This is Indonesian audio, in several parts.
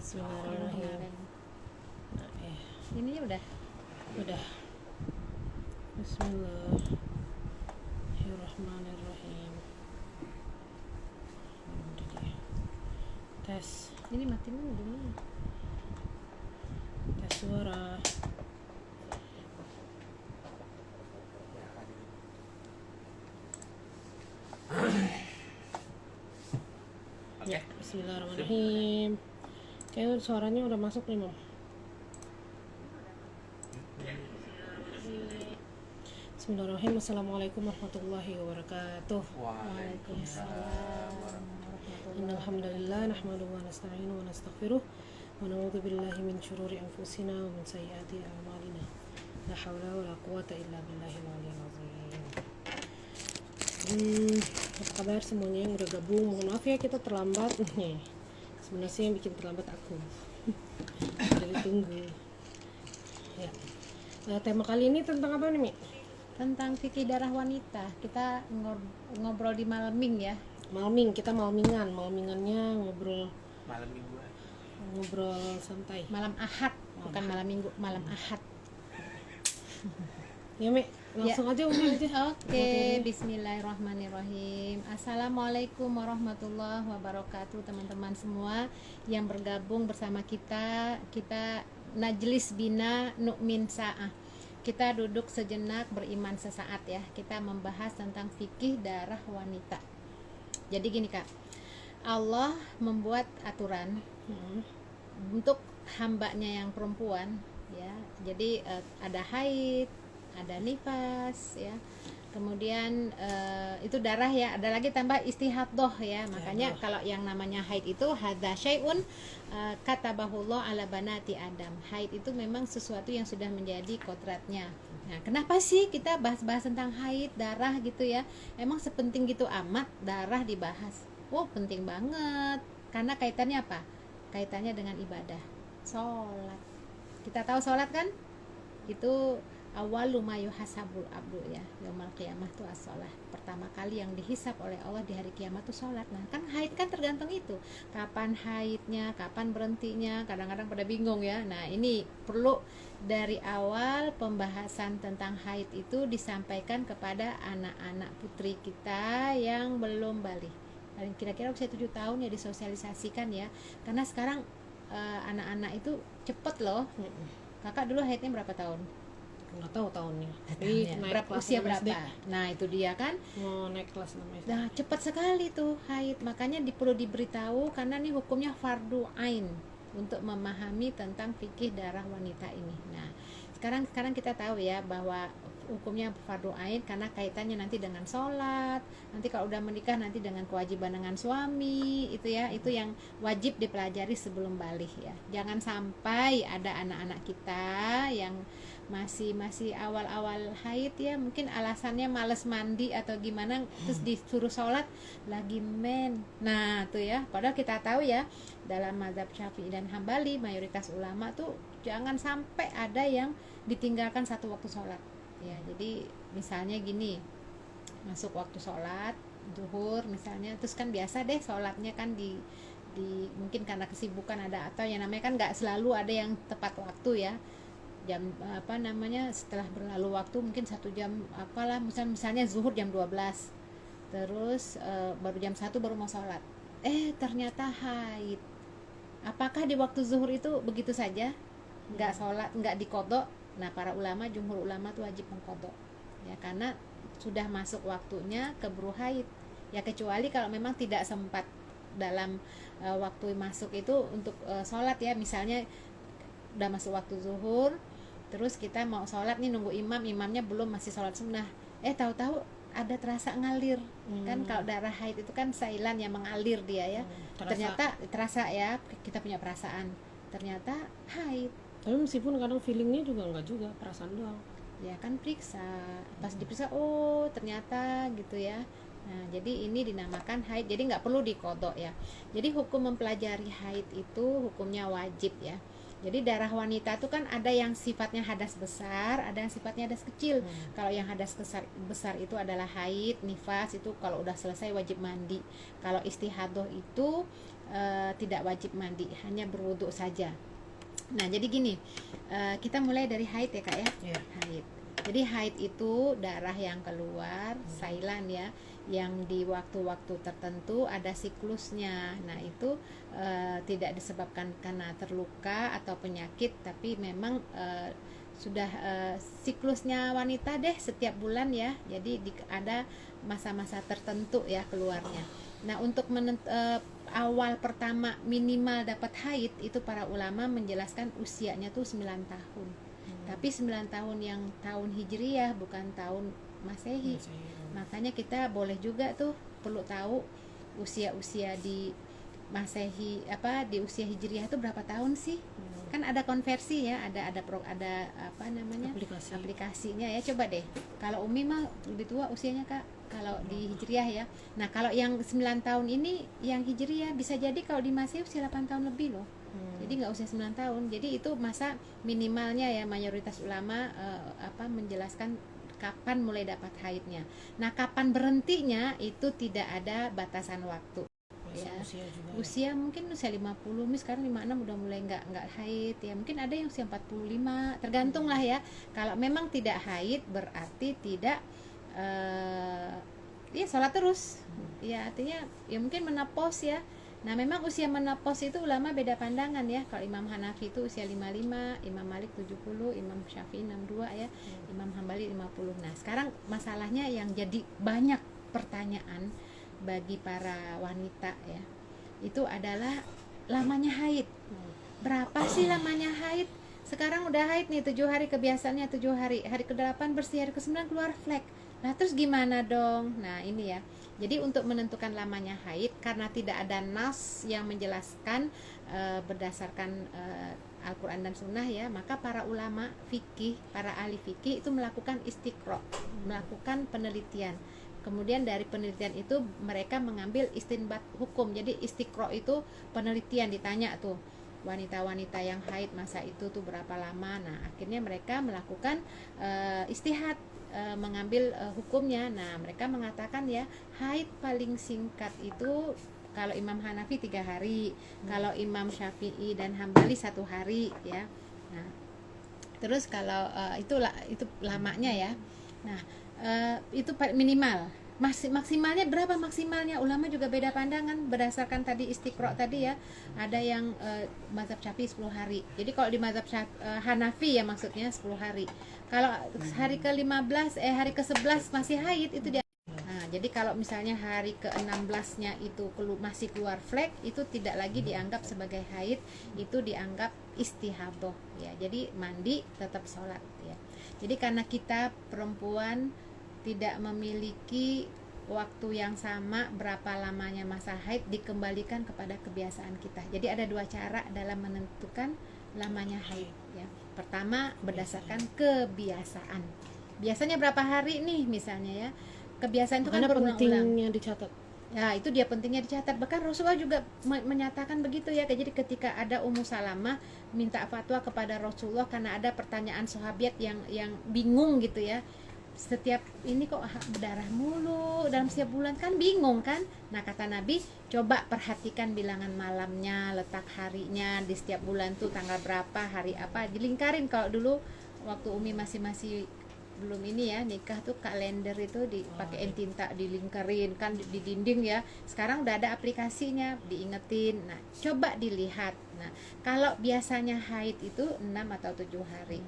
Bismillahirrahmanirrahim. Ini udah. Bismillahirrahmanirrahim. Tes Ini mati dulu. tes suara. Ya, bismillahirrahmanirrahim. Kayaknya suaranya udah masuk nih, Mam. Bismillahirrahmanirrahim. Assalamualaikum warahmatullahi wabarakatuh. Waalaikumsalam. Innalhamdulillah nahmaduhu wa nasta'inu wa nastaghfiruh wa na'udzu billahi min syururi anfusina wa min sayyiati a'malina. La haula wa la quwwata illa billahil aliyyil azim. Apa kabar semuanya yang udah gabung? Mohon maaf ya kita terlambat nih. Sebenarnya sih yang bikin terlambat aku. Jadi tunggu. Ya. Tema kali ini tentang apa nih, Mi? Tentang fikih darah wanita. Kita ngobrol di Malming ya. Malming, kita malmingannya ngobrol malam mingguan, ngobrol santai. Malam Ahad, bukan malam Minggu, malam Ahad. Ya, Mi, langsung aja Umi aja. Oke, bismillahirrahmanirrahim. Assalamualaikum warahmatullahi wabarakatuh, teman-teman semua yang bergabung bersama kita. Kita Najlis Bina Nu'min Sa'ah. Kita duduk sejenak beriman sesaat ya. Kita membahas tentang fikih darah wanita. Jadi gini Kak, Allah membuat aturan untuk hambanya yang perempuan ya. Jadi ada haid, ada nifas ya, kemudian itu darah ya, ada lagi tambah istihadah ya. Makanya kalau yang namanya haid itu hadza syai'un katabahullah ala banati Adam. Haid itu memang sesuatu yang sudah menjadi kodratnya. Nah, kenapa sih kita bahas-bahas tentang haid, darah gitu ya? Emang sepenting gitu amat darah dibahas? Oh, penting banget. Karena kaitannya apa? Kaitannya dengan ibadah, sholat. Kita tahu sholat kan? Itu awalu ma yuhasabul abdu ya, yaumul qiyamah tuh as-shalah. Pertama kali yang dihisab oleh Allah di hari kiamat tuh sholat. Nah kan haid kan tergantung itu, kapan haidnya, kapan berhentinya. Kadang-kadang pada bingung ya. Nah ini perlu dari awal pembahasan tentang haid itu disampaikan kepada anak-anak putri kita yang belum balik. Kira-kira usia 7 tahun ya disosialisasikan ya. Karena sekarang anak-anak itu cepet loh. Kakak dulu haidnya berapa tahun? Nggak tahu tahunnya. Berapa usia berapa? Nah itu dia kan. Mau naik kelas 6 SD. Nah cepat sekali tuh haid. Makanya perlu diberitahu karena nih hukumnya fardu ain untuk memahami tentang fikih darah wanita ini. Nah sekarang kita tahu ya bahwa hukumnya fardu ain karena kaitannya nanti dengan sholat. Nanti kalau udah menikah nanti dengan kewajiban dengan suami itu ya, itu yang wajib dipelajari sebelum balik ya. Jangan sampai ada anak-anak kita yang masih awal-awal haid ya, mungkin alasannya males mandi atau gimana, terus disuruh sholat lagi men. Nah tuh ya, padahal kita tahu ya dalam mazhab Syafi'i dan Hambali mayoritas ulama tuh jangan sampai ada yang ditinggalkan satu waktu sholat ya. Jadi misalnya gini, masuk waktu sholat zuhur misalnya, terus kan biasa deh sholatnya kan di mungkin karena kesibukan ada, atau yang namanya kan nggak selalu ada yang tepat waktu ya. Jam setelah berlalu waktu mungkin 1 jam apalah, misalnya zuhur jam 12, terus baru jam 1 baru mau sholat, ternyata haid. Apakah di waktu zuhur itu begitu saja nggak sholat, nggak dikodok? Nah para ulama, jumhur ulama tuh wajib mengkodok ya, karena sudah masuk waktunya keburu haid ya, kecuali kalau memang tidak sempat dalam waktu masuk itu untuk sholat ya. Misalnya udah masuk waktu zuhur, terus kita mau sholat nih, nunggu imamnya belum, masih sholat sunnah, tahu-tahu ada terasa ngalir. Kan kalau darah haid itu kan sailan yang mengalir dia ya. Ternyata terasa ya, kita punya perasaan ternyata haid. Tapi meskipun kadang feelingnya juga perasaan doang Ya kan periksa, pas diperiksa oh ternyata gitu ya. Nah jadi ini dinamakan haid, jadi nggak perlu dikodok ya. Jadi hukum mempelajari haid itu hukumnya wajib ya. Jadi darah wanita itu kan ada yang sifatnya hadas besar, ada yang sifatnya hadas kecil. Kalau yang hadas besar itu adalah haid, nifas, itu kalau udah selesai wajib mandi. Kalau istihadah itu tidak wajib mandi, hanya berwudu saja. Nah, jadi gini, kita mulai dari haid ya Kak ya. Iya. Haid. Jadi haid itu darah yang keluar, sailan ya, yang di waktu-waktu tertentu ada siklusnya. Nah, itu tidak disebabkan karena terluka atau penyakit, tapi memang sudah siklusnya wanita deh setiap bulan ya. Jadi ada masa-masa tertentu ya keluarnya. Nah, untuk awal pertama minimal dapat haid itu para ulama menjelaskan usianya tuh 9 tahun. Tapi 9 tahun yang tahun Hijriyah bukan tahun Masehi. Makanya kita boleh juga tuh perlu tahu usia-usia di Masehi di usia Hijriyah itu berapa tahun sih? Kan ada konversi ya, ada apa namanya? Aplikasinya ya. Coba deh. Kalau Umi mah lebih tua usianya Kak. Kalau di Hijriyah ya. Nah, kalau yang 9 tahun ini yang Hijriyah bisa jadi kalau di Masehi usia 8 tahun lebih loh. Jadi nggak usia 9 tahun. Jadi itu masa minimalnya ya, mayoritas ulama menjelaskan kapan mulai dapat haidnya. Nah, kapan berhentinya itu tidak ada batasan waktu. Ya. Usia mungkin usia 50, sekarang 56 udah mulai nggak haid ya. Mungkin ada yang usia 45, tergantung lah ya. Kalau memang tidak haid berarti tidak ya sholat terus. Ya artinya ya mungkin menopause ya. Nah, memang usia menopause itu ulama beda pandangan ya. Kalau Imam Hanafi itu usia 55, Imam Malik 70, Imam Syafi'i 62 ya, Imam Hambali 50. Nah, sekarang masalahnya yang jadi banyak pertanyaan bagi para wanita ya, itu adalah lamanya haid. Berapa sih lamanya haid? Sekarang udah haid nih 7 hari, kebiasaannya 7 hari. Hari ke-8 bersih, hari ke-9 keluar flek. Nah, terus gimana dong? Nah, ini ya. Jadi untuk menentukan lamanya haid, karena tidak ada nas yang menjelaskan berdasarkan Al-Quran dan Sunnah ya, maka para ulama fikih, para ahli fikih itu melakukan istiqro, melakukan penelitian. Kemudian dari penelitian itu mereka mengambil istinbat hukum. Jadi istiqro itu penelitian, ditanya tuh wanita-wanita yang haid masa itu tuh berapa lama. Nah, akhirnya mereka melakukan istihad, mengambil hukumnya. Nah, mereka mengatakan ya, haid paling singkat itu kalau Imam Hanafi 3 hari, kalau Imam Syafi'i dan Hambali 1 hari ya. Nah, terus kalau itu lamanya ya. Nah, itu minimal. Maksimalnya berapa maksimalnya? Ulama juga beda pandangan berdasarkan tadi istiqro tadi ya. Ada yang mazhab Syafi'i 10 hari. Jadi kalau di mazhab Hanafi ya maksudnya 10 hari. Kalau hari ke-15 hari ke-11 masih haid itu dia. Nah, jadi kalau misalnya hari ke-16-nya itu masih keluar flek, itu tidak lagi dianggap sebagai haid, itu dianggap istihadah ya. Jadi mandi tetap sholat ya. Jadi karena kita perempuan tidak memiliki waktu yang sama berapa lamanya masa haid, dikembalikan kepada kebiasaan kita. Jadi ada 2 cara dalam menentukan lamanya haid ya. Pertama berdasarkan kebiasaan. Biasanya berapa hari nih misalnya ya. Kebiasaan itu kan berulang-ulang. Pentingnya dicatat. Ya, itu dia pentingnya dicatat. Bahkan Rasulullah juga menyatakan begitu ya. Jadi ketika ada Ummu Salamah minta fatwa kepada Rasulullah karena ada pertanyaan sahabat yang bingung gitu ya. Setiap ini kok berdarah mulu dalam setiap bulan, kan bingung kan. Nah, kata Nabi, coba perhatikan bilangan malamnya, letak harinya di setiap bulan tuh tanggal berapa, hari apa, dilingkarin. Kalau dulu waktu Umi masih belum ini ya nikah tuh kalender itu dipakein tinta dilingkarin kan di dinding ya. Sekarang udah ada aplikasinya, diingetin. Nah, coba dilihat. Nah, kalau biasanya haid itu 6 atau 7 hari.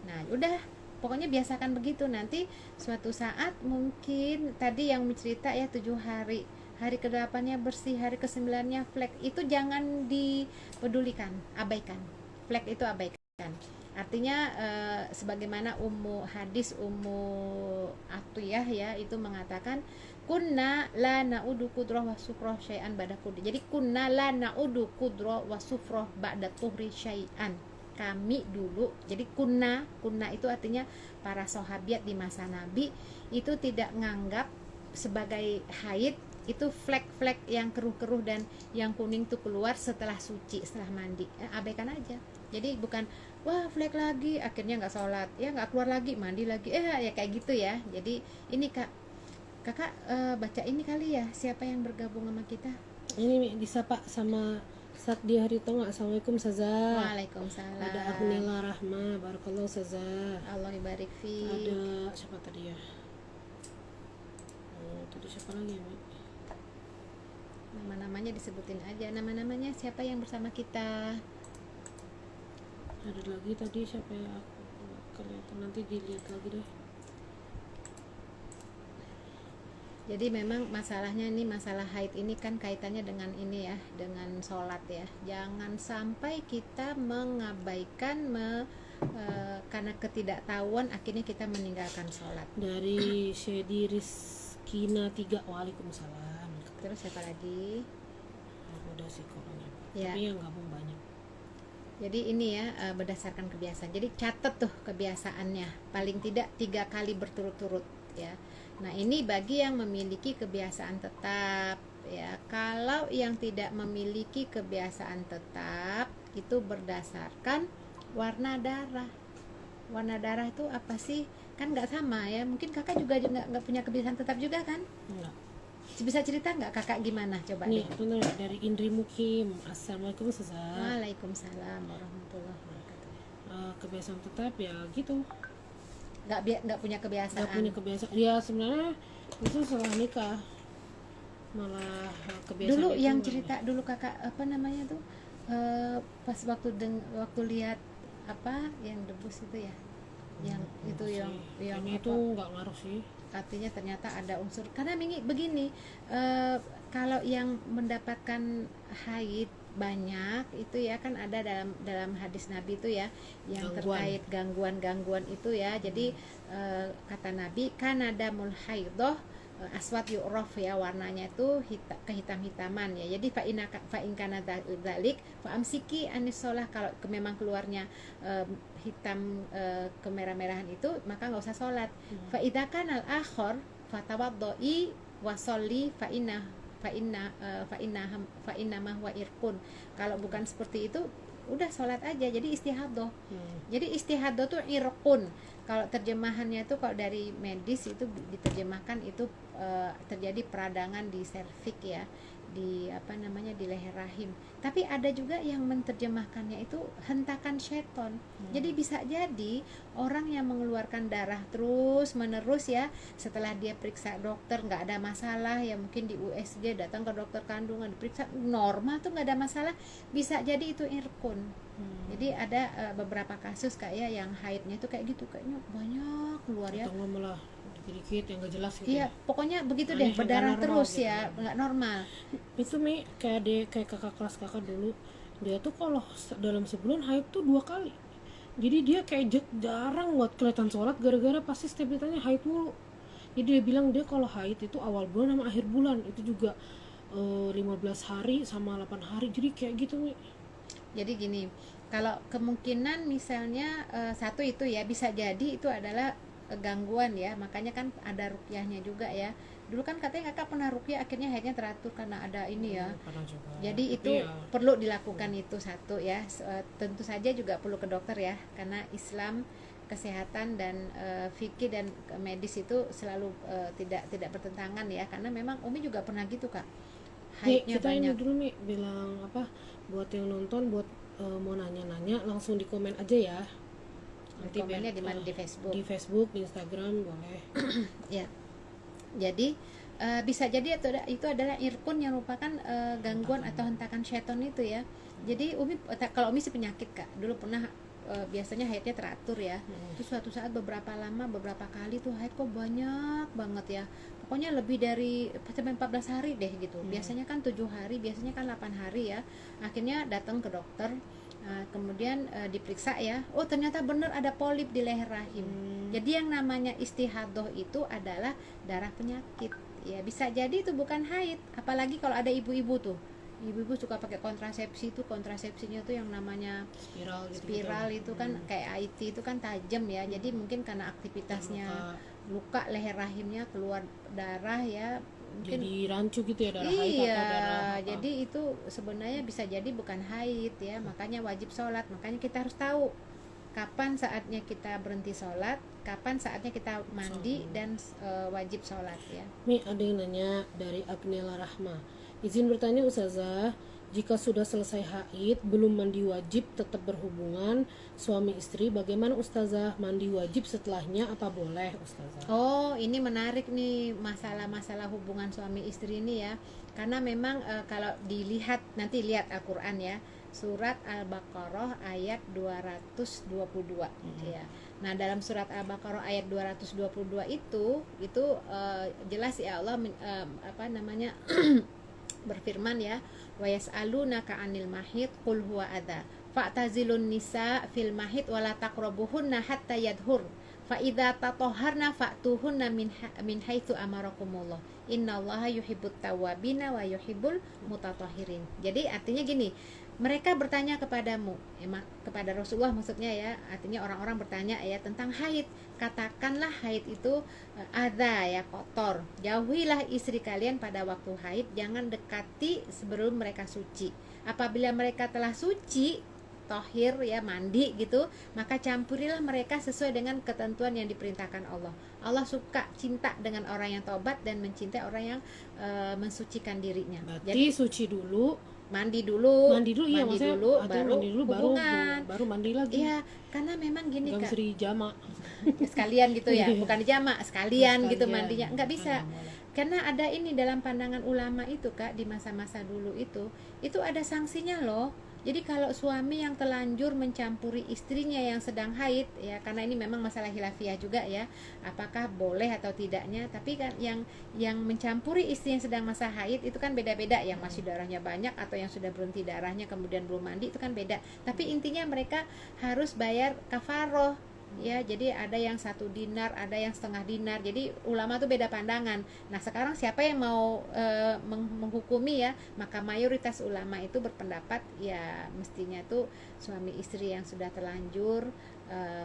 Nah, udah pokoknya biasakan begitu. Nanti suatu saat mungkin tadi yang mencerita ya 7 hari, hari ke-8-nya bersih, hari ke-9-nya flek, itu jangan dipedulikan, abaikan. Flek itu abaikan. Artinya sebagaimana hadis Ummu Atiyah ya, itu mengatakan kunna la na'udu kudroh wa sufroh syai'an ba'da kudri. Jadi kunna la na'udu kudroh wa sufroh ba'da tuhri syai'an. Kami dulu, jadi kunna itu artinya para sahabat di masa Nabi itu tidak nganggap sebagai haid itu flek-flek yang keruh-keruh dan yang kuning tuh keluar setelah suci, setelah mandi. Abaikan aja. Jadi bukan wah flek lagi akhirnya nggak sholat, ya nggak keluar lagi, mandi lagi, ya kayak gitu ya. Jadi ini kakak baca ini kali ya, siapa yang bergabung sama kita. Ini disapa sama Sakdi Harito nggak? Assalamualaikum Saza. Waalaikumsalam. Ada Agnela Rahma, barakallahu Saza. Allah ibarik fi. Ada siapa tadi ya? Tadi siapa lagi ya, Mi? Nama-namanya disebutin aja, nama-namanya siapa yang bersama kita. Ada lagi tadi siapa ya? Aku nggak kelihatan, nanti dilihat lagi deh. Jadi memang masalahnya ini, masalah haid ini kan kaitannya dengan ini ya, dengan sholat ya. Jangan sampai kita mengabaikan karena ketidaktahuan akhirnya kita meninggalkan sholat. Dari Shedi Rizkina 3, waalaikumsalam. Terus siapa lagi? Udah sih korannya, Ya. tapi yang gabung banyak. Jadi ini ya berdasarkan kebiasaan. Jadi catat tuh kebiasaannya, paling tidak 3 kali berturut-turut ya. Nah ini bagi yang memiliki kebiasaan tetap ya. Kalau yang tidak memiliki kebiasaan tetap itu berdasarkan warna darah. Warna darah itu apa sih? Kan nggak sama ya. Mungkin kakak juga nggak punya kebiasaan tetap juga kan? Enggak. Bisa cerita nggak kakak gimana? Coba Nih, deh. bener dari Indri Mukim. Assalamualaikum Saza. Waalaikumsalam warahmatullahi wabarakatuh. Kebiasaan tetap ya gitu. Nggak punya kebiasaan. Gak punya kebiasaan. Ya sebenarnya itu setelah nikah malah kebiasaan. Dulu itu yang nggak cerita dulu kakak apa namanya tuh pas waktu lihat apa yang debus itu ya, yang itu sih. yang Kayaknya apa, itu nggak ngaruh sih. artinya ternyata ada unsur karena begini kalau yang mendapatkan haid banyak itu ya kan ada dalam hadis Nabi itu ya yang Gangguan. terkait gangguan itu ya. Jadi kata Nabi kan ada mulhaidoh aswat yu'raf ya, warnanya itu kehitam-hitaman ya. Jadi fa in kana dzalik fa amsiki anis shalah, kalau memang keluarnya hitam kemerah-merahan itu maka nggak usah sholat. Fa idza kana al-akhir fatawaddoi wa sholli fa inna ma huwa irqun. Kalau bukan seperti itu udah sholat aja, jadi istihadoh. Jadi istihadoh tuh irqun. Kalau terjemahannya tuh kalau dari medis itu diterjemahkan itu terjadi peradangan di serviks ya, di apa namanya di leher rahim. Tapi ada juga yang menerjemahkannya itu hentakan seton. Jadi bisa jadi orang yang mengeluarkan darah terus menerus ya, setelah dia periksa dokter nggak ada masalah ya, mungkin di USG datang ke dokter kandungan diperiksa normal tuh nggak ada masalah, bisa jadi itu irkun. Jadi ada beberapa kasus kayak yang haidnya tuh kayak gitu, kayaknya banyak keluar ya. Atau malah dikit-dikit yang gak jelas gitu. Iya, Ya. pokoknya begitu Aneh, deh, berdarah nggak terus normal ya, gitu. nggak normal. Itu Mi kayak kakak kelas kakak dulu, dia tuh kalau dalam sebulan haid tuh 2 kali. Jadi dia kayak jarang buat kelihatan sholat gara-gara pasti setiap ditanya haid mulu. Jadi dia bilang dia kalau haid itu awal bulan sama akhir bulan, itu juga 15 hari sama 8 hari. Jadi kayak gitu Mi. Jadi gini, kalau kemungkinan misalnya satu itu ya bisa jadi itu adalah gangguan ya, makanya kan ada ruqyahnya juga ya. Dulu kan katanya kakak pernah ruqyah akhirnya haidnya teratur karena ada ini ya. Pernah juga. Jadi Tapi itu ya, perlu dilakukan itu satu ya. Tentu saja juga perlu ke dokter ya, karena Islam kesehatan dan fikih dan medis itu selalu tidak bertentangan ya, karena memang Umi juga pernah gitu kak, haidnya kita banyak. ini dulu Mi bilang apa buat yang nonton, buat mau nanya-nanya langsung di komen aja ya. Nanti Komennya di mana? Di Facebook. Di Facebook, di Instagram boleh. Ya. Jadi bisa jadi itu adalah irkun yang merupakan gangguan atau hentakan seton itu ya. Jadi Umi kalau Umi sih penyakit kak, dulu pernah biasanya haidnya teratur ya. Terus suatu saat beberapa kali tuh haid kok banyak banget ya. Pokoknya lebih dari sampai 14 hari deh gitu. Biasanya kan 7 hari, biasanya kan 8 hari ya. Akhirnya datang ke dokter. Kemudian diperiksa ya, oh ternyata benar ada polip di leher rahim. Jadi yang namanya istihadoh itu adalah darah penyakit ya, bisa jadi itu bukan haid. Apalagi kalau ada ibu-ibu tuh, ibu-ibu suka pakai kontrasepsi, itu kontrasepsinya tuh yang namanya spiral itu kan kayak IT itu kan tajam ya. Jadi mungkin karena aktivitasnya luka leher rahimnya keluar darah ya, mungkin jadi rancu gitu ya, darah haid atau darah iya, apa. jadi itu sebenarnya bisa jadi bukan haid ya, makanya wajib sholat. Makanya kita harus tahu kapan saatnya kita berhenti sholat, kapan saatnya kita mandi dan wajib sholat ya. Nih ada yang nanya dari Agnela Rahma. Izin bertanya Ustazah, jika sudah selesai haid belum mandi wajib tetap berhubungan suami istri, bagaimana Ustazah? Mandi wajib setelahnya apa boleh Ustazah? Oh, ini menarik nih masalah-masalah hubungan suami istri ini ya. Karena memang kalau dilihat, nanti lihat Al-Qur'an ya. Surat Al-Baqarah ayat 222 ya. Nah, dalam surat Al-Baqarah ayat 222 itu jelas ya Allah berfirman ya, wa yas'alunaka 'anil mahid qul huwa adza fa'tazilun nisa fil mahid wala taqrabuhunna hatta yadhur fa idza tatahharna fa'tuhunna min haitsu amarakumullah innallaha yuhibbut tawwabina wa yuhibbul mutatahhirin. Jadi artinya gini, mereka bertanya kepadamu, kepada Rasulullah maksudnya ya, artinya orang-orang bertanya ya tentang haid. Katakanlah haid itu adza ya, kotor. Jauhilah istri kalian pada waktu haid, jangan dekati sebelum mereka suci. Apabila mereka telah suci, tohir ya, mandi gitu, maka campurilah mereka sesuai dengan ketentuan yang diperintahkan Allah. Allah suka, cinta dengan orang yang taubat dan mencintai orang yang mensucikan dirinya. Berarti Jadi suci dulu, mandi dulu iya maksudnya baru mandi dulu hubungan. baru mandi lagi. Iya, karena memang gini Gak Kak, bisa dijama. sekalian gitu ya, bukan dijamak, sekalian gitu Sekalian. mandinya, nggak bisa. Nggak boleh. Karena ada ini dalam pandangan ulama itu Kak, di masa-masa dulu itu ada sanksinya loh. Jadi kalau suami yang telanjur mencampuri istrinya yang sedang haid ya, karena ini memang masalah khilafiyah juga ya, apakah boleh atau tidaknya. Tapi kan yang mencampuri istri yang sedang masa haid itu kan beda-beda, yang masih darahnya banyak atau yang sudah berhenti darahnya kemudian belum mandi itu kan beda. Tapi intinya mereka harus bayar kafaroh ya, jadi ada yang 1 dinar, ada yang setengah dinar. Jadi ulama tuh beda pandangan. Nah sekarang siapa yang mau menghukumi ya, maka mayoritas ulama itu berpendapat ya mestinya tuh suami istri yang sudah terlanjur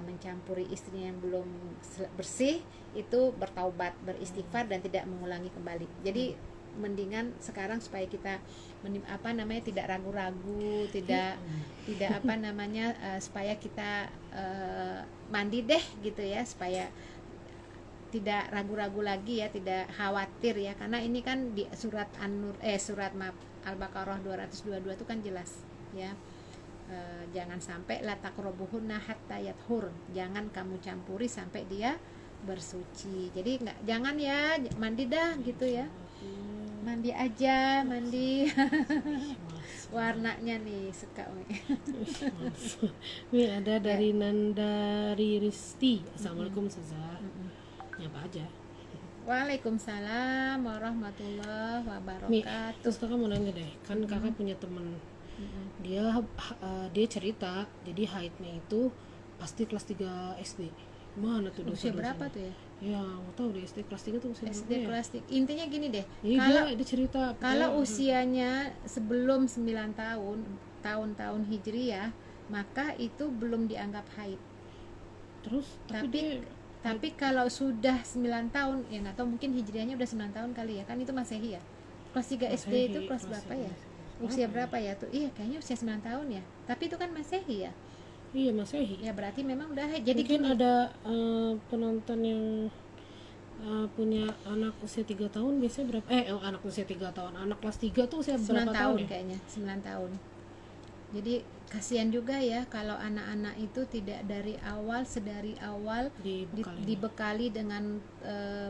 mencampuri istrinya yang belum bersih itu bertaubat, beristighfar dan tidak mengulangi kembali. Jadi mendingan sekarang supaya kita tidak ragu-ragu, tidak supaya kita mandi deh gitu ya, supaya tidak ragu-ragu lagi ya, tidak khawatir ya, karena ini kan di surat Al-Baqarah 222 itu kan jelas ya, jangan sampai la taqrabuhunna hatta yathur, jangan kamu campuri sampai dia bersuci. Jadi jangan ya mandi dah gitu ya, mandi aja, mandi warnanya nih suka. Ini ada dari Nandari Risti. Assalamualaikum Ustazah. Nyapa aja. Waalaikumsalam warahmatullahi wabarakatuh. Terus kakak mau nanya deh, kan kakak punya temen, dia cerita jadi haidnya itu pasti kelas 3 SD. Mana tuh Usia berapa tuh ya? Ya nggak tahu deh, SD kelas 3 tuh usia SD berapa ya? kelas 3. Intinya gini deh, Iya, dia cerita kalau usianya sebelum 9 tahun hijriyah, maka itu belum dianggap haid. Terus Tapi kalau sudah 9 tahun, ya nggak tahu, mungkin hijriahnya udah 9 tahun kali ya, kan itu Masehi ya. Kelas 3 SD itu kelas berapa ya? Usia berapa ya tuh? Iya, kayaknya usia 9 tahun ya. Tapi itu kan Masehi ya. Iya Masehi. Ya berarti memang udah haid. Jadi mungkin gini, ada penonton yang punya anak usia 3 tahun biasanya berapa? Anak usia 3 tahun, anak kelas 3 tuh usia 9 berapa tahun ya? kayaknya, 9 tahun. Jadi kasihan juga ya kalau anak-anak itu tidak sedari awal dibekali dengan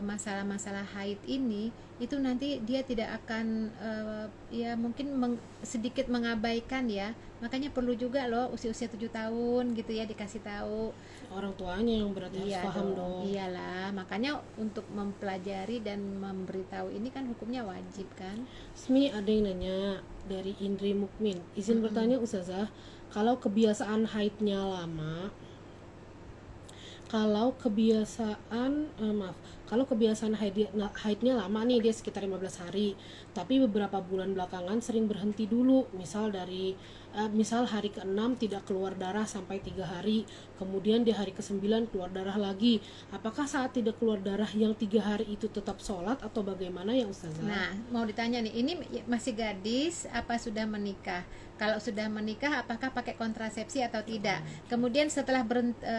masalah-masalah haid ini, itu nanti dia tidak akan ya mungkin sedikit mengabaikan ya. Makanya perlu juga loh usia-usia 7 tahun gitu ya dikasih tahu Orang tuanya yang berarti harus paham dong. Iyalah, makanya untuk mempelajari dan memberitahu ini kan hukumnya wajib kan. Smi, ada yang nanya dari Indri Mukmin. Izin bertanya Ustazah, kalau kebiasaan haidnya lama, kalau kebiasaan haidnya lama nih, dia sekitar 15 hari, tapi beberapa bulan belakangan sering berhenti dulu, misal hari ke-6 tidak keluar darah sampai 3 hari, kemudian di hari ke-9 keluar darah lagi. Apakah saat tidak keluar darah yang 3 hari itu tetap sholat atau bagaimana ya Ustazah? Nah, mau ditanya nih, ini masih gadis apa sudah menikah? Kalau sudah menikah, apakah pakai kontrasepsi atau tidak? Kemudian setelah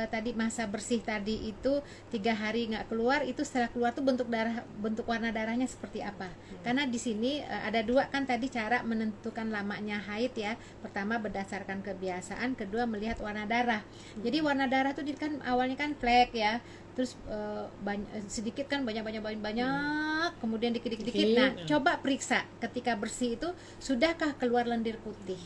tadi masa bersih tadi itu 3 hari nggak keluar, itu setelah keluar tuh bentuk warna darahnya seperti apa? Karena di sini ada dua kan tadi cara menentukan lamanya haid ya. Pertama berdasarkan kebiasaan, kedua melihat warna darah. Jadi warna darah tuh kan awalnya kan flek ya. Terus sedikit kan banyak, kemudian dikit. Nah, coba periksa ketika bersih itu sudahkah keluar lendir putih.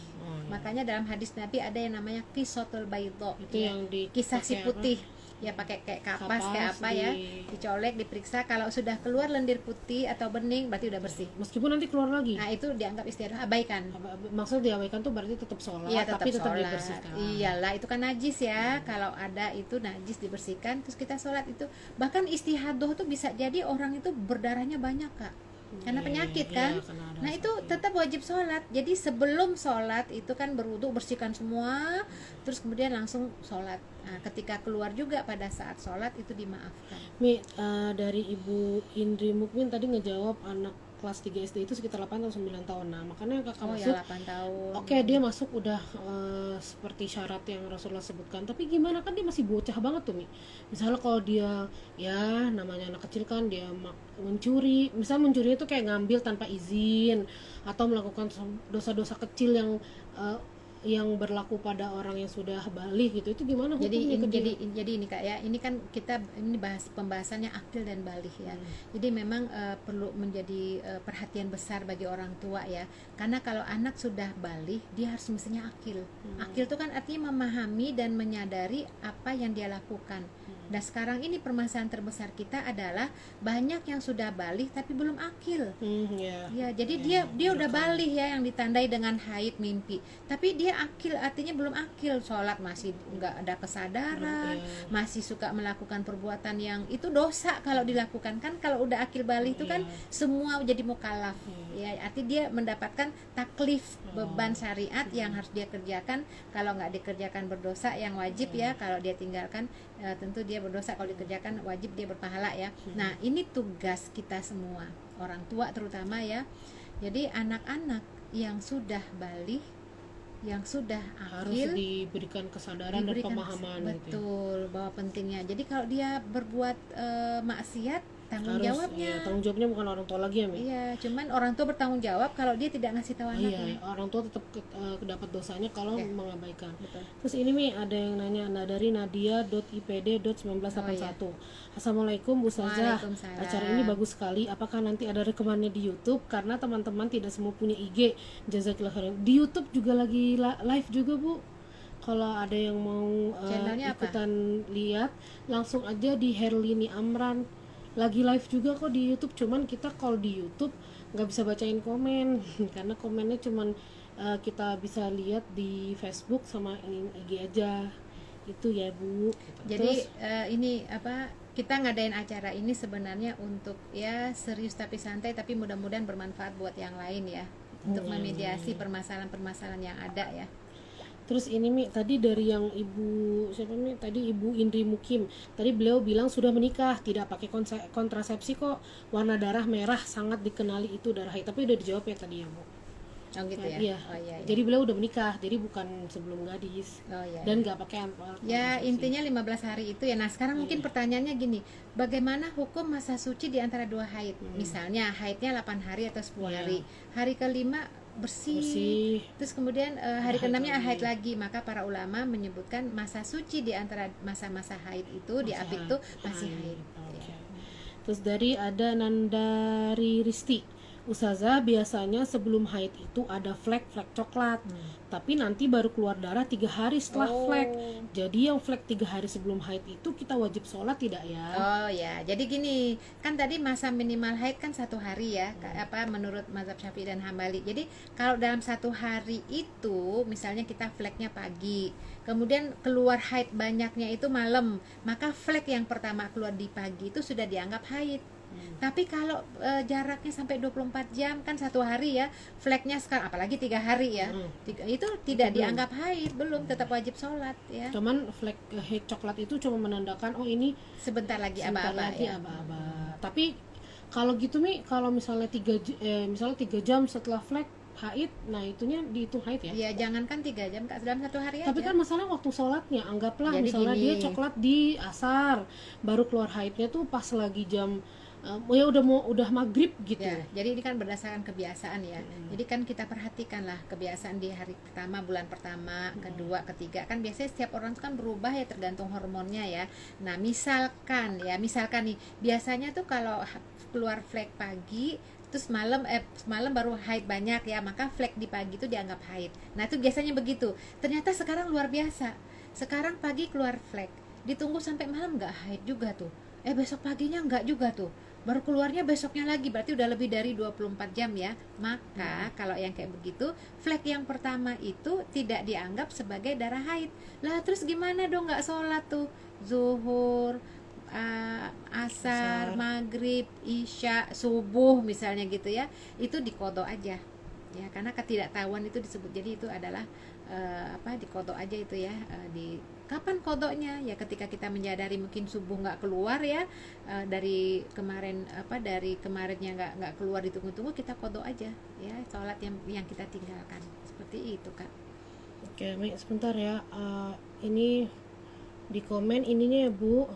Makanya dalam hadis Nabi ada yang namanya kisotul baydho, itu ya, yang kisah si putih ya, pakai kayak kapas kayak apa ya, dicolek, diperiksa, kalau sudah keluar lendir putih atau bening berarti udah bersih. Meskipun nanti keluar lagi. Nah, itu dianggap istiadah, abaikan. Maksudnya diabaikan tuh berarti tetap sholat, Iya, tapi tetap sholat. dibersihkan. Iyalah, itu kan najis ya. Kalau ada itu najis dibersihkan, terus kita sholat itu. Bahkan istihadoh tuh bisa jadi orang itu berdarahnya banyak, Kak. Karena penyakit kan. Nah, itu tetap wajib sholat. Jadi sebelum sholat itu kan berwudu, bersihkan semua, terus kemudian langsung sholat. Nah, ketika keluar juga pada saat sholat itu dimaafkan. Dari Ibu Indri Mukmin tadi ngejawab anak kelas 3 SD itu sekitar 8 atau 9 tahun. Nah, makanya kakak masuk. Ya, 8 tahun. Oke, dia masuk udah seperti syarat yang Rasulullah sebutkan. Tapi gimana kan dia masih bocah banget tuh, Mi. Misalnya kalau dia ya namanya anak kecil kan, dia mencuri. Misal mencuri itu kayak ngambil tanpa izin atau melakukan dosa-dosa kecil yang berlaku pada orang yang sudah balik gitu, itu gimana hukumnya? Jadi ini Kak ya, ini kan kita ini bahas pembahasannya akil dan balik ya. Jadi memang perlu menjadi perhatian besar bagi orang tua ya, karena kalau anak sudah balik dia harus mestinya akil. Akil itu kan artinya memahami dan menyadari apa yang dia lakukan. Nah, sekarang ini permasalahan terbesar kita adalah banyak yang sudah balik tapi belum akil. Ya, jadi dia udah balik ya, yang ditandai dengan haid, mimpi, tapi dia akil, artinya belum akil. Sholat masih nggak ada kesadaran, masih suka melakukan perbuatan yang itu dosa kalau dilakukan. Kan kalau udah akil balik itu kan semua jadi mukallaf ya, artinya dia mendapatkan taklif, beban syariat yang harus dia kerjakan. Kalau nggak dikerjakan berdosa, yang wajib ya, kalau dia tinggalkan tentu dia berdosa, kalau dikerjakan wajib dia berpahala ya. Nah, ini tugas kita semua, orang tua terutama ya. Jadi anak-anak yang sudah balik, yang sudah akil, harus diberikan kesadaran dan pemahaman. Betul, bahwa pentingnya. Jadi kalau dia berbuat maksiat, tanggung jawabnya. Tanggung jawabnya bukan orang tua lagi ya, Mi. Iya, cuman orang tua bertanggung jawab kalau dia tidak ngasih tahu anaknya. Orang tua tetap dapat dosanya kalau mengabaikan. Betul. Terus ini Mi, ada yang nanya, dari nadia.ipd.1981. Assalamualaikum Bu Ustazah. Acara ini bagus sekali. Apakah nanti ada rekamannya di YouTube? Karena teman-teman tidak semua punya IG. Jazakillah khairan. Di YouTube juga lagi live juga, Bu. Kalau ada yang mau ikutan lihat, langsung aja di Herlini Amran. Lagi live juga kok di YouTube, cuman kita kalau di YouTube nggak bisa bacain komen karena komennya cuman kita bisa lihat di Facebook sama IG aja itu ya, Bu. Jadi ini apa, kita ngadain acara ini sebenarnya untuk ya serius tapi santai, tapi mudah-mudahan bermanfaat buat yang lain ya, untuk memediasi permasalahan-permasalahan yang ada ya. Terus ini Mi, tadi dari yang Ibu siapa Mi? Tadi Ibu Indri Mukim. Tadi beliau bilang sudah menikah, tidak pakai kontrasepsi kok. Warna darah merah sangat dikenali itu darah haid. Tapi udah dijawab ya tadi ya, Bu. Oh gitu ya. Iya. Oh, iya. Jadi beliau udah menikah, jadi bukan sebelum gadis. Dan nggak pakai ya, intinya 15 hari itu ya. Nah, sekarang mungkin pertanyaannya gini, bagaimana hukum masa suci di antara dua haid? Misalnya haidnya 8 hari atau 10 hari. Hari kelima bersih. Terus kemudian hari ke-6-nya haid lagi. Maka para ulama menyebutkan masa suci di antara masa-masa haid itu di apik itu masih haid. Terus dari ada Nandari Risti. Ustazah, biasanya sebelum haid itu ada flek coklat, tapi nanti baru keluar darah 3 hari setelah flek. Jadi yang flek 3 hari sebelum haid itu kita wajib sholat tidak ya? Oh ya, jadi gini, kan tadi masa minimal haid kan 1 hari ya, apa menurut mazhab Syafi'i dan Hambali. Jadi kalau dalam 1 hari itu, misalnya kita fleknya pagi, kemudian keluar haid banyaknya itu malam, maka flek yang pertama keluar di pagi itu sudah dianggap haid. Tapi kalau jaraknya sampai 24 jam kan 1 hari ya, fleknya sekarang apalagi 3 hari ya, itu tidak Belum. dianggap haid, belum, tetap wajib sholat ya. Cuman flek haid coklat itu cuma menandakan oh ini Sebentar lagi sebentar aba-aba lagi ya. aba-aba. Tapi kalau gitu Mi, kalau misalnya misalnya 3 jam setelah flek haid, nah itunya dihitung haid ya? Ya jangankan 3 jam Kak, dalam 1 hari Tapi aja. kan masalah waktu sholatnya, anggaplah Jadi misalnya gini. dia coklat di asar, baru keluar haidnya tuh pas lagi jam ya udah maghrib gitu. Ya, jadi ini kan berdasarkan kebiasaan ya. Jadi kan kita perhatikanlah kebiasaan di hari pertama, bulan pertama, kedua, ketiga. Kan biasanya setiap orang tuh kan berubah ya tergantung hormonnya ya. Nah, misalkan nih, biasanya tuh kalau keluar flek pagi terus malam baru haid banyak ya, maka flek di pagi itu dianggap haid. Nah, itu biasanya begitu. Ternyata sekarang luar biasa. Sekarang pagi keluar flek, ditunggu sampai malam nggak haid juga tuh. Besok paginya nggak juga tuh, baru keluarnya besoknya lagi, berarti udah lebih dari 24 jam ya. Maka kalau yang kayak begitu, flek yang pertama itu tidak dianggap sebagai darah haid. Lah terus gimana dong, nggak sholat tuh zuhur, asar, maghrib, isya, subuh misalnya gitu ya, itu dikodok aja ya, karena ketidaktahuan itu disebut. Jadi itu adalah dikodok aja itu ya. Di kapan kodoknya ya, ketika kita menyadari mungkin subuh nggak keluar ya, dari kemarinnya nggak keluar, ditunggu-tunggu, kita kodok aja ya sholat yang kita tinggalkan, seperti itu Kak. Oke, Mi, sebentar ya. Ini di komen ininya ya Bu,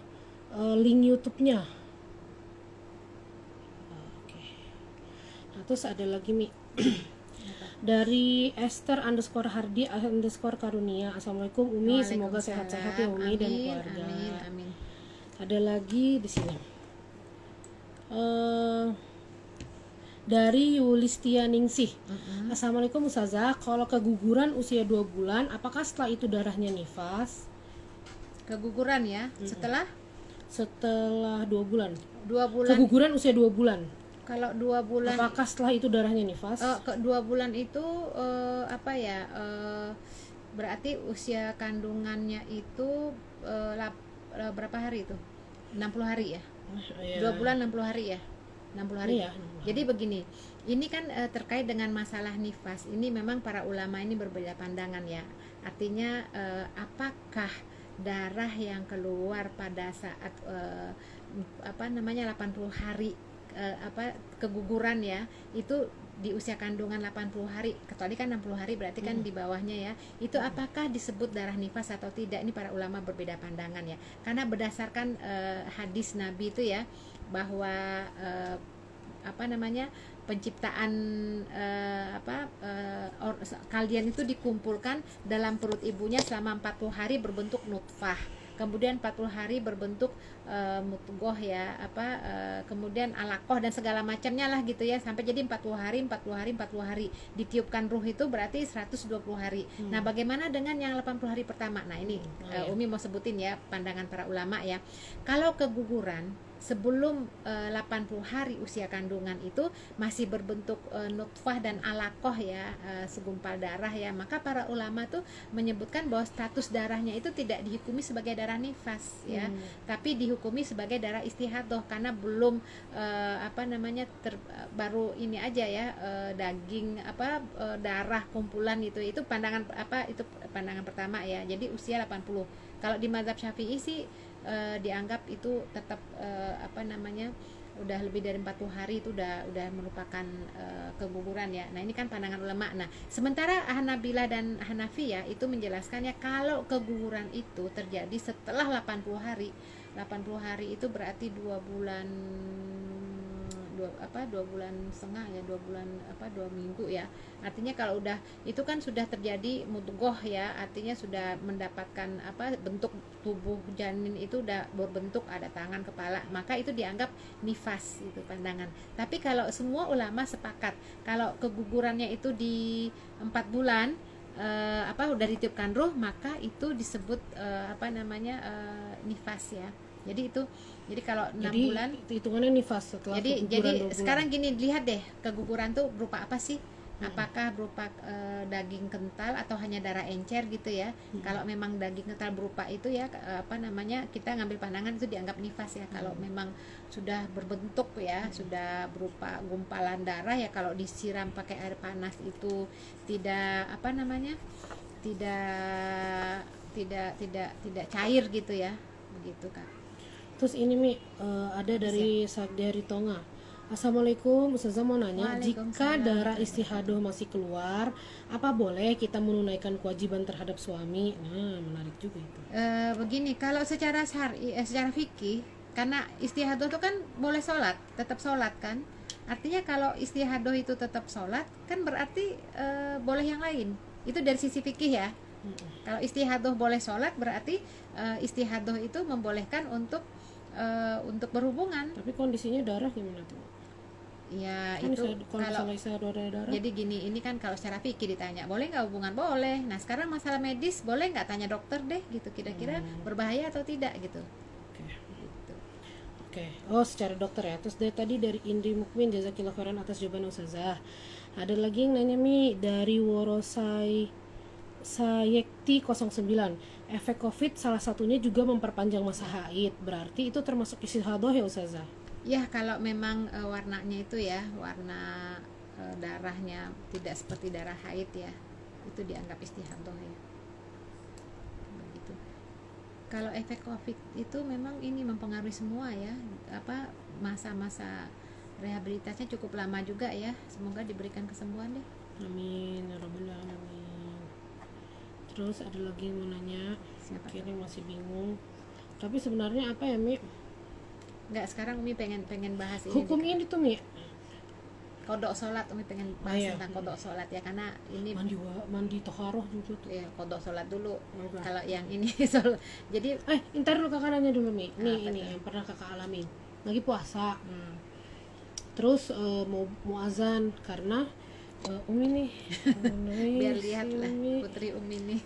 link YouTube-nya. Oke. Nah, terus ada lagi Mi. Dari Esther_Hardi_Karunia. Assalamualaikum Umi, semoga sehat-sehat ya Umi dan keluarga. Amin. Ada lagi di sini. Dari Yulistia Ningsih. Assalamualaikum Ustazah, kalau keguguran usia 2 bulan, apakah setelah itu darahnya nifas? Keguguran ya, setelah 2 bulan. 2 bulan. Keguguran usia 2 bulan. Kalau 2 bulan, apakah setelah itu darahnya nifas? ke 2 bulan itu berarti usia kandungannya itu berapa hari itu? 60 hari ya? 2 bulan 60 hari ya? 60 hari Iya. Jadi begini, ini kan terkait dengan masalah nifas. Ini memang para ulama ini berbeda pandangan ya. Artinya apakah darah yang keluar pada saat 80 hari keguguran ya, itu di usia kandungan 80 hari, kecuali kan 60 hari berarti kan di bawahnya ya, itu apakah disebut darah nifas atau tidak? Ini para ulama berbeda pandangan ya, karena berdasarkan hadis Nabi itu ya, bahwa penciptaan kalian itu dikumpulkan dalam perut ibunya selama 40 hari berbentuk nutfah, kemudian 40 hari berbentuk mudghah ya, kemudian alaqah dan segala macamnya lah gitu ya, sampai jadi 40 hari ditiupkan ruh, itu berarti 120 hari. Nah, bagaimana dengan yang 80 hari pertama? Nah, ini Umi mau sebutin ya pandangan para ulama ya. Kalau keguguran sebelum 80 hari usia kandungan itu masih berbentuk nutfah dan alaqah ya, segumpal darah ya, maka para ulama tuh menyebutkan bahwa status darahnya itu tidak dihukumi sebagai darah nifas ya, tapi dihukumi sebagai darah istihadah, karena belum baru ini aja ya, daging darah kumpulan itu pandangan pandangan pertama ya. Jadi usia 80. Kalau di mazhab Syafi'i sih dianggap itu tetap udah lebih dari 40 hari itu udah merupakan keguguran ya. Nah, ini kan pandangan ulama. Nah, sementara Hanabilah dan Hanafi ya itu menjelaskannya kalau keguguran itu terjadi setelah 80 hari. 80 hari itu berarti 2 bulan 2 bulan setengah ya, 2 bulan 2 minggu ya. Artinya kalau udah itu kan sudah terjadi mudghah ya, artinya sudah mendapatkan bentuk tubuh janin itu udah berbentuk, ada tangan, kepala, maka itu dianggap nifas, itu pandangan. Tapi kalau semua ulama sepakat kalau kegugurannya itu di 4 bulan udah ditiupkan ruh, maka itu disebut nifas ya. Jadi kalau 6 bulan hitungannya nifas setelah jadi keguguran 2 bulan. Sekarang gini, lihat deh keguguran tuh berupa apa sih? apakah berupa daging kental atau hanya darah encer gitu ya. Kalau memang daging kental berupa itu ya kita ngambil pandangan itu dianggap nifas ya. Kalau memang sudah berbentuk ya, sudah berupa gumpalan darah ya, kalau disiram pakai air panas itu tidak tidak cair gitu ya, begitu Kak. Terus ini Mi, ada dari Tonga. Assalamualaikum, Ustazah mau nanya, jika darah istihadah masih keluar, apa boleh kita menunaikan kewajiban terhadap suami? Nah, menarik juga itu. Begini, kalau secara secara fikih, karena istihadah itu kan boleh sholat, tetap sholat kan. Artinya kalau istihadah itu tetap sholat, kan berarti boleh yang lain. Itu dari sisi fikih ya. Kalau istihadah boleh sholat, berarti istihadah itu membolehkan untuk berhubungan. Tapi kondisinya darah gimana tuh? Ya Kan itu kalau istihadah darah. Jadi gini, ini kan kalau secara fikih ditanya boleh nggak hubungan, boleh. Nah sekarang masalah medis boleh nggak, tanya dokter deh gitu, kira-kira berbahaya atau tidak gitu. Oke. Oh, secara dokter ya. Terus tadi dari Indri Mukmin, jazakillah khairan atas jawaban Ustazah. Ada lagi yang nanya Mi dari Worosai Sayekti 09. Efek COVID salah satunya juga memperpanjang masa haid. Berarti itu termasuk istihadah ya Ustazah? Ya kalau memang warnanya itu ya, warna darahnya tidak seperti darah haid ya, itu dianggap istihadah ya. Begitu. Kalau efek COVID itu memang ini mempengaruhi semua ya, masa-masa rehabilitasinya cukup lama juga ya. Semoga diberikan kesembuhan deh. Amin ya rabbal alamin. Terus ada lagi yang mau nanya, mungkin yang masih bingung. Tapi sebenarnya apa ya Mi? Enggak, sekarang Umi pengen bahas ini. Hukum ini tuh Mi, kodok sholat, Umi pengen bahas tentang kodok sholat ya, karena ini mandi toharoh juga tuh. Ya, kodok sholat dulu. Okay. Kalau yang ini sholat, jadi ntar dulu kakak nanya dulu Mi. Ini yang pernah kakak alamin. Lagi puasa. Terus mau azan karena Umi nih. Biar lihat lah putri Umi nih.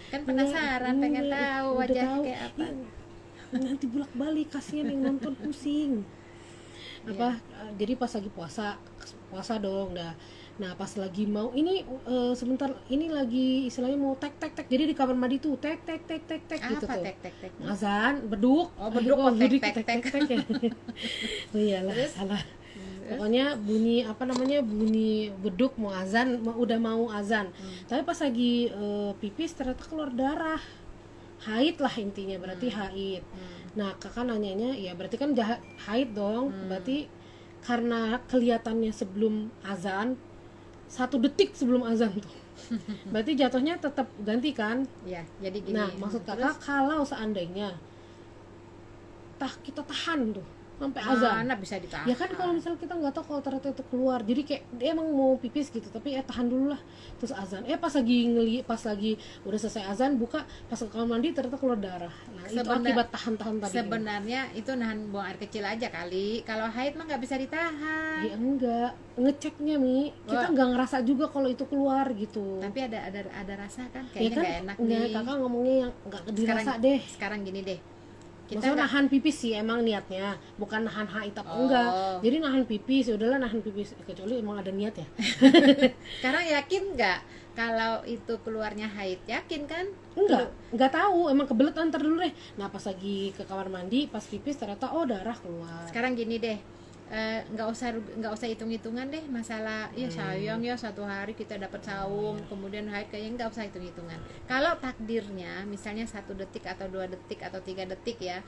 Kan penasaran, pengen tahu wajahnya kayak apa. Nanti bolak-balik, kasihan yang nonton pusing. Jadi pas lagi puasa dong dah. Nah pas lagi mau ini sebentar ini lagi istilahnya mau tek jadi di kamar mandi tuh tek gitu tuh. Tek? Azan beduk. Beduk tek. Oh iyalah salah. Pokoknya bunyi bunyi beduk mau azan, udah mau azan. Tapi pas lagi pipis ternyata keluar darah. Haid lah intinya, berarti haid. Nah kakak nanyanya ya berarti kan haid dong. Berarti karena kelihatannya sebelum azan, 1 detik sebelum azan tuh. Berarti jatuhnya tetap ganti kan? Ya, jadi gini. Nah maksud kakak kalau seandainya kita tahan tuh sampai azan, mana bisa ditahan? Ya kan kalau misalnya kita nggak tahu kalau ternyata itu keluar, jadi kayak dia emang mau pipis gitu, tapi tahan dulu lah, terus azan, pas lagi udah selesai azan buka, pas ke kamar mandi ternyata keluar darah. Nah itu akibat tahan tadi. Sebenarnya itu nahan buang air kecil aja kali. Kalau haid mah nggak bisa ditahan. Ya enggak, ngeceknya Mi, kita nggak ngerasa juga kalau itu keluar gitu. Tapi ada rasa kan, kayaknya nggak enak nih. Nih Kakak ngomongnya yang nggak dirasa deh. Sekarang gini deh. Maksudnya nahan pipis sih emang niatnya, bukan nahan haid apa enggak. Jadi nahan pipis, ya udahlah nahan pipis, kecuali emang ada niat ya. Sekarang yakin nggak kalau itu keluarnya haid? Yakin kan? Enggak tahu, emang kebelet antar dulu deh. Nah pas lagi ke kamar mandi, pas pipis ternyata darah keluar. Sekarang gini deh, nggak usah hitung-hitungan deh masalah ya sayang ya 1 hari kita dapat saum kemudian haid, kayaknya nggak usah hitung-hitungan. Kalau takdirnya misalnya 1 detik atau 2 detik atau 3 detik ya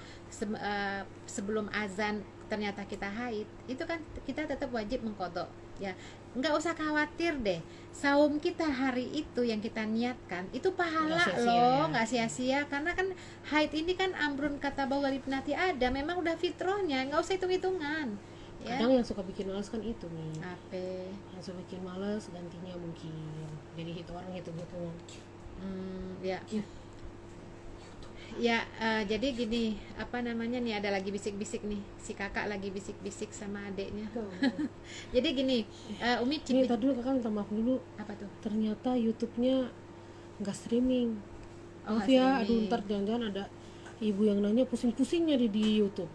sebelum azan ternyata kita haid, itu kan kita tetap wajib mengqadha ya. Nggak usah khawatir deh, saum kita hari itu yang kita niatkan itu pahala loh, nggak sia-sia. Karena kan haid ini kan amrun kata bahwa libnati ada, memang udah fitrahnya, nggak usah hitung-hitungan. Kadang yang suka bikin males kan itu nih. Apa? Yang suka bikin males gantinya mungkin. Jadi orang hitung-hitung. Ya, jadi gini, nih ada lagi bisik-bisik nih, si kakak lagi bisik-bisik sama adeknya. Jadi gini, Umi ini tadi dulu kakak minta maaf dulu. Apa tuh? Ternyata YouTube-nya nggak streaming. Maaf ya, aduh ntar jangan-jangan ada ibu yang nanya pusing-pusingnya di YouTube.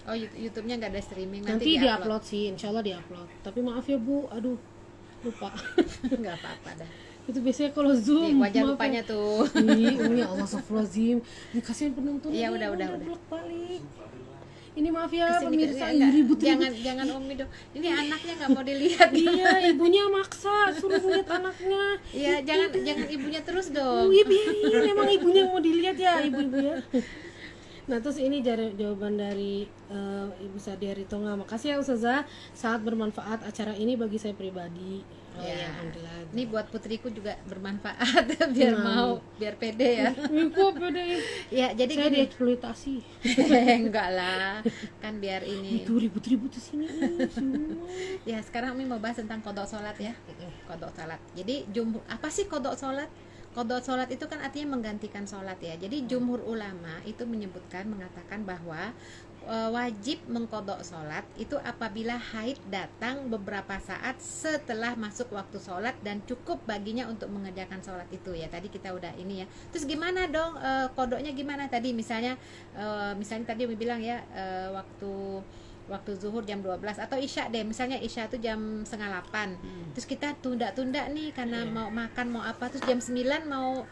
Oh, YouTube-nya nggak ada streaming, nanti di-upload sih, insya Allah di-upload. Tapi maaf ya Bu, aduh lupa. Nggak apa-apa dah. Itu biasanya kalau Zoom. Nih, wajar maaf lupanya ya. tuh. Ini Allah astagfirullahaladzim. Ini kasihan penonton. Iya, ini udah. bolak-balik. Ini maaf ya Kesini, pemirsa, enggak, ribut. jangan Umi dong. Ini anaknya nggak mau dilihat. Iya, ibunya maksa suruh lihat anaknya. Iya, jangan ibunya terus dong. Iya, biarin, emang ibunya yang mau dilihat ya, ibu-ibu ya. Nah, terus ini jawaban dari Ibu Sadia Ritonga. Makasih ya Ustazah, sangat bermanfaat acara ini bagi saya pribadi. Oh ya, alhamdulillah. Ini buat putriku juga bermanfaat biar mau, biar pede ya. Kok beda ya? Ya, jadi Saya gini. dieksploitasi. Enggak lah. Kan biar ini. Itu ribut-ribut di sini semua. Ya, sekarang Umi mau bahas tentang kodok sholat ya. Kodok sholat. Jadi apa sih kodok sholat? Kodok sholat itu kan artinya menggantikan sholat ya. Jadi jumhur ulama itu mengatakan bahwa wajib mengkodok sholat itu apabila haid datang beberapa saat setelah masuk waktu sholat dan cukup baginya untuk mengerjakan sholat itu ya. Tadi kita udah ini ya. Terus gimana dong kodoknya gimana tadi misalnya tadi Umi bilang ya waktu zuhur jam 12 atau isya deh, misalnya isya itu jam 7:30. Terus kita tunda-tunda nih karena mau makan mau apa, terus jam 9 mau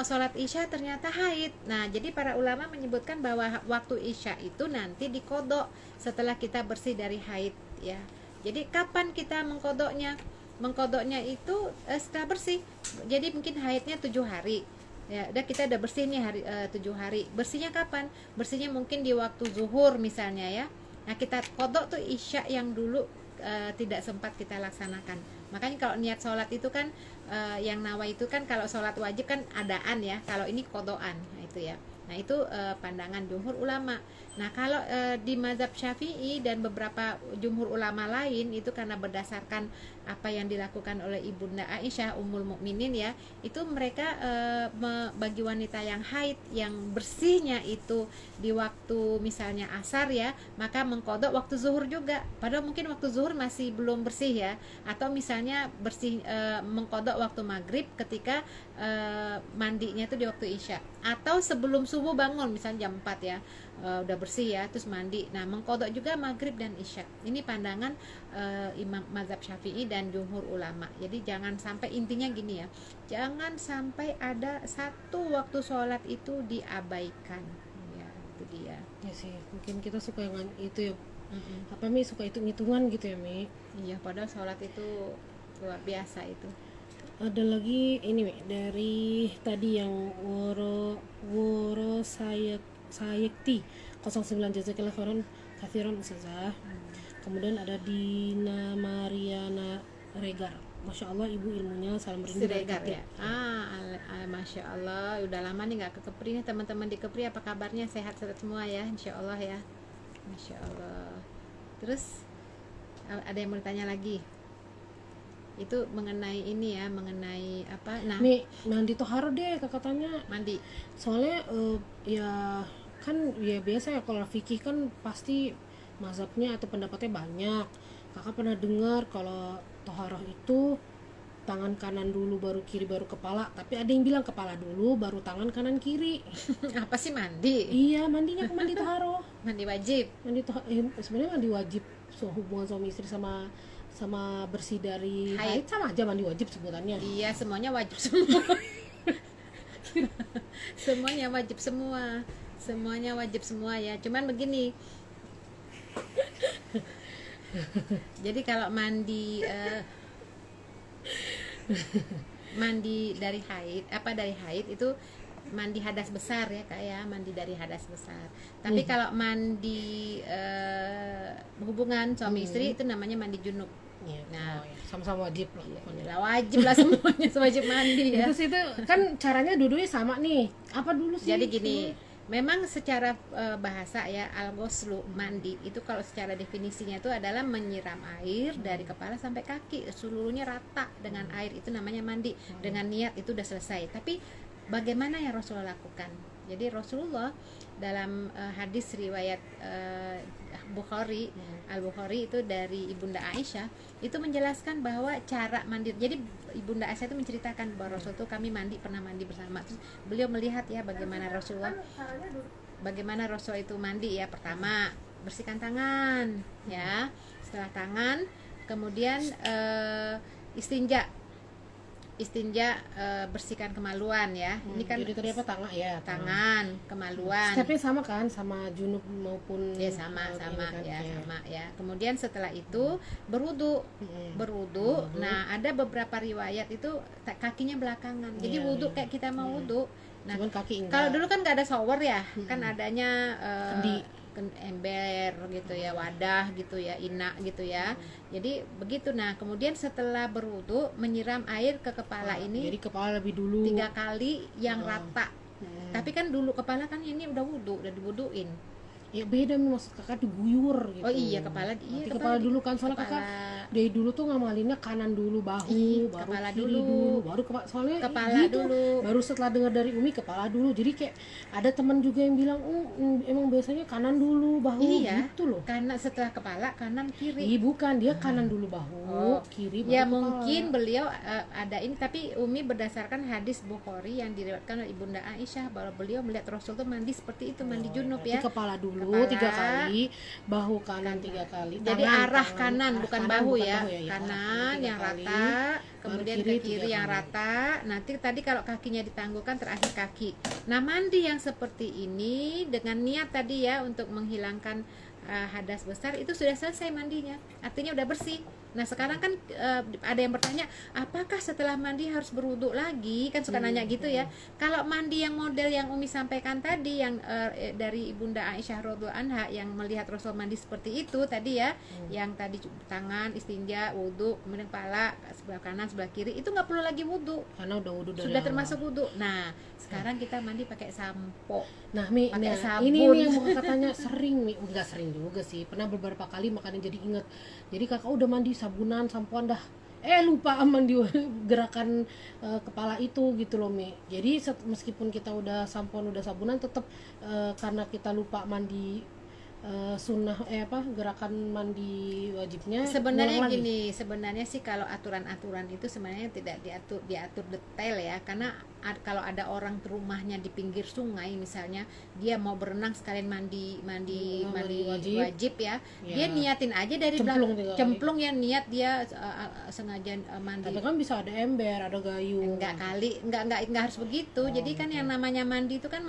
sholat isya ternyata haid. Nah, jadi para ulama menyebutkan bahwa waktu isya itu nanti dikodok setelah kita bersih dari haid ya. Jadi kapan kita mengkodoknya? Mengkodoknya itu setelah bersih. Jadi mungkin haidnya 7 hari. Ya, kita udah bersih nih 7 hari. Bersihnya kapan? Bersihnya mungkin di waktu zuhur misalnya ya. Nah, kita kodok tuh isya yang dulu tidak sempat kita laksanakan. Makanya kalau niat sholat itu kan yang nawa itu kan kalau sholat wajib kan adaan ya. Kalau ini kodokan, nah itu ya. Nah itu pandangan jumhur ulama. Nah kalau di mazhab Syafi'i dan beberapa jumhur ulama lain itu karena berdasarkan apa yang dilakukan oleh Ibunda Aisyah Ummul Mukminin ya, itu mereka bagi wanita yang haid yang bersihnya itu di waktu misalnya asar ya, maka mengkodok waktu zuhur juga. Padahal mungkin waktu zuhur masih belum bersih ya, atau misalnya bersih mengkodok waktu maghrib ketika mandinya itu di waktu isya, atau sebelum subuh bangun misalnya jam 4 ya, udah bersih ya terus mandi. Nah mengkodok juga maghrib dan isya. Ini pandangan imam mazhab Syafi'i dan jumhur ulama. Jadi jangan sampai, intinya gini ya, jangan sampai ada satu waktu sholat itu diabaikan ya, itu dia Ya sih, mungkin kita suka yang itu ya. Apa Mi suka hitung-hitungan gitu ya Mi. iya, padahal sholat itu luar biasa itu. Ada lagi ini Mi, dari tadi yang Woro Sayekti 09 jazakallahu khairan katsiran Ustazah. Kemudian ada Dina Mariana Regar. Masya Allah ibu ilmunya, salam rindu dari Siregar Kepri. ya. Masya Allah, udah lama nih nggak ke Kepri nih teman-teman di Kepri, apa kabarnya? Sehat-sehat semua ya, Insya Allah ya. Masya Allah. Terus ada yang mau ditanya lagi? Itu mengenai ini ya, mengenai apa? Nah, Mi, mandi toharo deh katanya. mandi. Soalnya ya kan ya biasa ya kalau fikih kan pasti mazhabnya atau pendapatnya banyak. Kakak pernah dengar kalau toharoh itu tangan kanan dulu baru kiri baru kepala, tapi ada yang bilang kepala dulu baru tangan kanan kiri. Apa sih mandi? Iya, mandinya ke mandi toharoh. Mandi wajib. Sebenarnya mandi wajib, hubungan suami istri sama bersih dari haid sama aja mandi wajib sebutannya. Iya, semuanya wajib semua. Semuanya wajib semua. Semuanya wajib semua ya. Cuman begini. Jadi kalau mandi dari haid itu mandi hadas besar ya Kak ya, mandi dari hadas besar. Tapi kalau mandi hubungan suami istri itu namanya mandi junub. Ya, Nah, sama-sama wajib loh. ya, wajib lah semuanya wajib mandi ya. Terus itu kan caranya dua-duanya sama nih. Apa dulu sih? Jadi gini, memang secara bahasa ya, al-ghuslu mandi itu kalau secara definisinya itu adalah menyiram air dari kepala sampai kaki seluruhnya rata dengan air, itu namanya mandi. Dengan niat itu udah selesai. Tapi bagaimana yang Rasulullah lakukan? Jadi Rasulullah dalam hadis riwayat Bukhari, Al-Bukhari itu dari Ibunda Aisyah itu menjelaskan bahwa cara mandi. Jadi Ibunda Aisyah itu menceritakan bahwa Rasul itu kami pernah mandi bersama. Terus beliau melihat ya bagaimana Rasul itu mandi ya. Pertama bersihkan tangan ya. Setelah tangan kemudian istinja bersihkan kemaluan ya. Ini kan jadi tadi apa, tangan ya, tangan, kemaluan. stepnya sama kan sama junub maupun Ya sama ini sama kan, ya, ya. sama ya. Kemudian setelah itu berwudu. Berwudu. Nah, ada beberapa riwayat itu kakinya belakangan. Jadi Iya, wudu iya. kayak kita mau wudu. Nah, Cuman kaki enggak. kalau dulu kan nggak ada shower ya, kan adanya Kendi. ember gitu ya, wadah gitu ya, ina gitu ya. Jadi begitu. Nah, kemudian setelah berwudu menyiram air ke kepala ini jadi kepala lebih dulu 3 kali yang rata. Hmm. Tapi kan dulu kepala kan ini udah wudu, udah diwuduin. Ya beda nih, maksud kakak diguyur gitu. Oh iya, kepala Nanti kepala dulu kan, soalnya kakak kepala dari dulu tuh ngamalinnya kanan dulu bahu, baru kepala kiri dulu. baru kepala, soalnya Kepala gitu. dulu. Baru setelah dengar dari Umi kepala dulu, jadi kayak ada teman juga yang bilang emang biasanya kanan dulu bahu Iya, gitu loh. karena setelah kepala kanan kiri. Iya bukan, dia kanan dulu bahu, Oh, kiri baru ya kepala. mungkin beliau ada ini, tapi Umi berdasarkan hadis Bukhari yang diriwayatkan oleh Ibunda Aisyah bahwa beliau melihat Rasul tuh mandi seperti itu, mandi junub Berarti ya. kepala dulu Kepala. 3 kali, bahu kanan 3 kali. Jadi tangan, arah tangan, kanan arah bukan kanan, bahu bukan ya, bahu ya, kanan arah yang 3 kali, rata, kemudian kiri ke kiri 3 yang kali. rata. Nanti tadi kalau kakinya ditangguhkan terakhir kaki. Nah, mandi yang seperti ini dengan niat tadi ya untuk menghilangkan hadas besar itu sudah selesai mandinya, artinya udah bersih. Nah sekarang kan ada yang bertanya, apakah setelah mandi harus berwudu lagi? Kan suka nanya gitu ya. Kalau mandi yang model yang Umi sampaikan tadi, yang dari Ibunda Aisyah radhiyallahu anha yang melihat Rasul mandi seperti itu tadi ya, yang tadi tangan istinja, wudu, kemudian kepala sebelah kanan sebelah kiri, itu nggak perlu lagi wudu, Karena udah wudu dari sudah awal. termasuk wudu. Nah sekarang kita mandi pakai sampo. Nah, Mi, Pakai sabun. ini yang bukan katanya sering, Mi. Enggak sering juga sih. Pernah beberapa kali makanya jadi inget. Jadi kakak udah mandi sabunan, sampoan dah. Lupa mandi gerakan kepala itu gitu loh, Mi. Jadi meskipun kita udah sampoan, udah sabunan, tetap karena kita lupa mandi sunnah gerakan mandi wajibnya. Sebenarnya ngulang lagi. gini, sebenarnya sih kalau aturan-aturan itu sebenarnya tidak diatur detail ya, karena kalau ada orang rumahnya di pinggir sungai misalnya, dia mau berenang sekalian mandi wajib ya, dia niatin aja dari cemplung ya, niat dia sengaja mandi. Tapi kan bisa ada ember, ada gayung. Enggak harus begitu. Jadi kan yang namanya mandi itu kan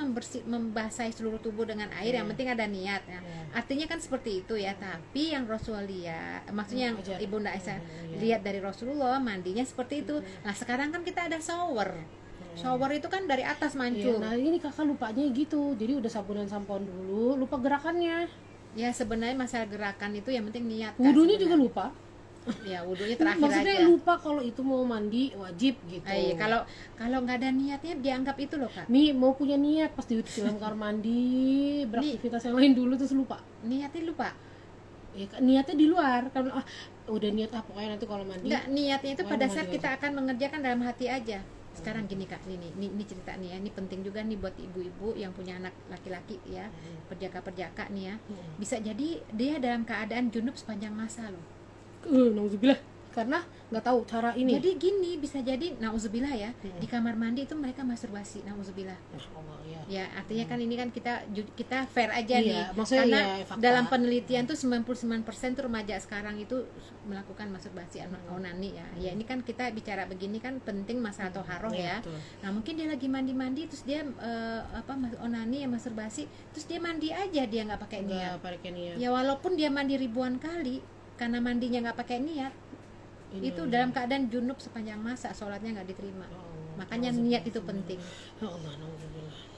membasahi seluruh tubuh dengan air, yang penting ada niat ya. Artinya kan seperti itu ya. Tapi yang Rasulullah lihat, maksudnya yang Ibunda Aisyah lihat dari Rasulullah mandinya seperti itu. Nah sekarang kan kita ada shower itu kan dari atas mancung. Nah ini kakak lupanya gitu, jadi udah sabunan sampoan dulu, lupa gerakannya. Ya sebenarnya masalah gerakan itu yang penting niat. Wudhunya juga lupa. Ya wudhunya terakhir Maksudnya aja. lupa kalau itu mau mandi wajib gitu. Iya, kalau nggak ada niatnya dianggap itu loh Kak. Mi mau punya niat pas di dalam kamar mandi beraktivitas yang lain dulu terus lupa. Niatnya lupa. Ya, niatnya di luar kan, udah niat pokoknya nanti kalau mandi. Enggak, niatnya itu pada saat mandi kita akan mengerjakan dalam hati aja. Sekarang gini Kak, ini cerita nih ya, ini penting juga nih buat ibu-ibu yang punya anak laki-laki ya, perjaka-perjaka nih ya. Bisa jadi dia dalam keadaan junub sepanjang masa loh. Nauzubillah, karena nggak tahu cara ini. Jadi gini, bisa jadi nauzubillah ya, di kamar mandi itu mereka masturbasi, nauzubillah. Ya, artinya kan ini kan kita fair aja nih. Karena dalam penelitian tuh 99% tuh remaja sekarang itu melakukan masturbasi onani ya. Ya ini kan kita bicara begini kan penting masalah toharoh ya. Nah, mungkin dia lagi mandi-mandi terus dia onani ya, masturbasi, terus dia mandi aja, dia nggak pakai niat. Ya walaupun dia mandi ribuan kali, karena mandinya nggak pakai niat, itu dalam keadaan junub sepanjang masa, sholatnya nggak diterima. Makanya niat itu penting. Ya Allah, nauzubillah.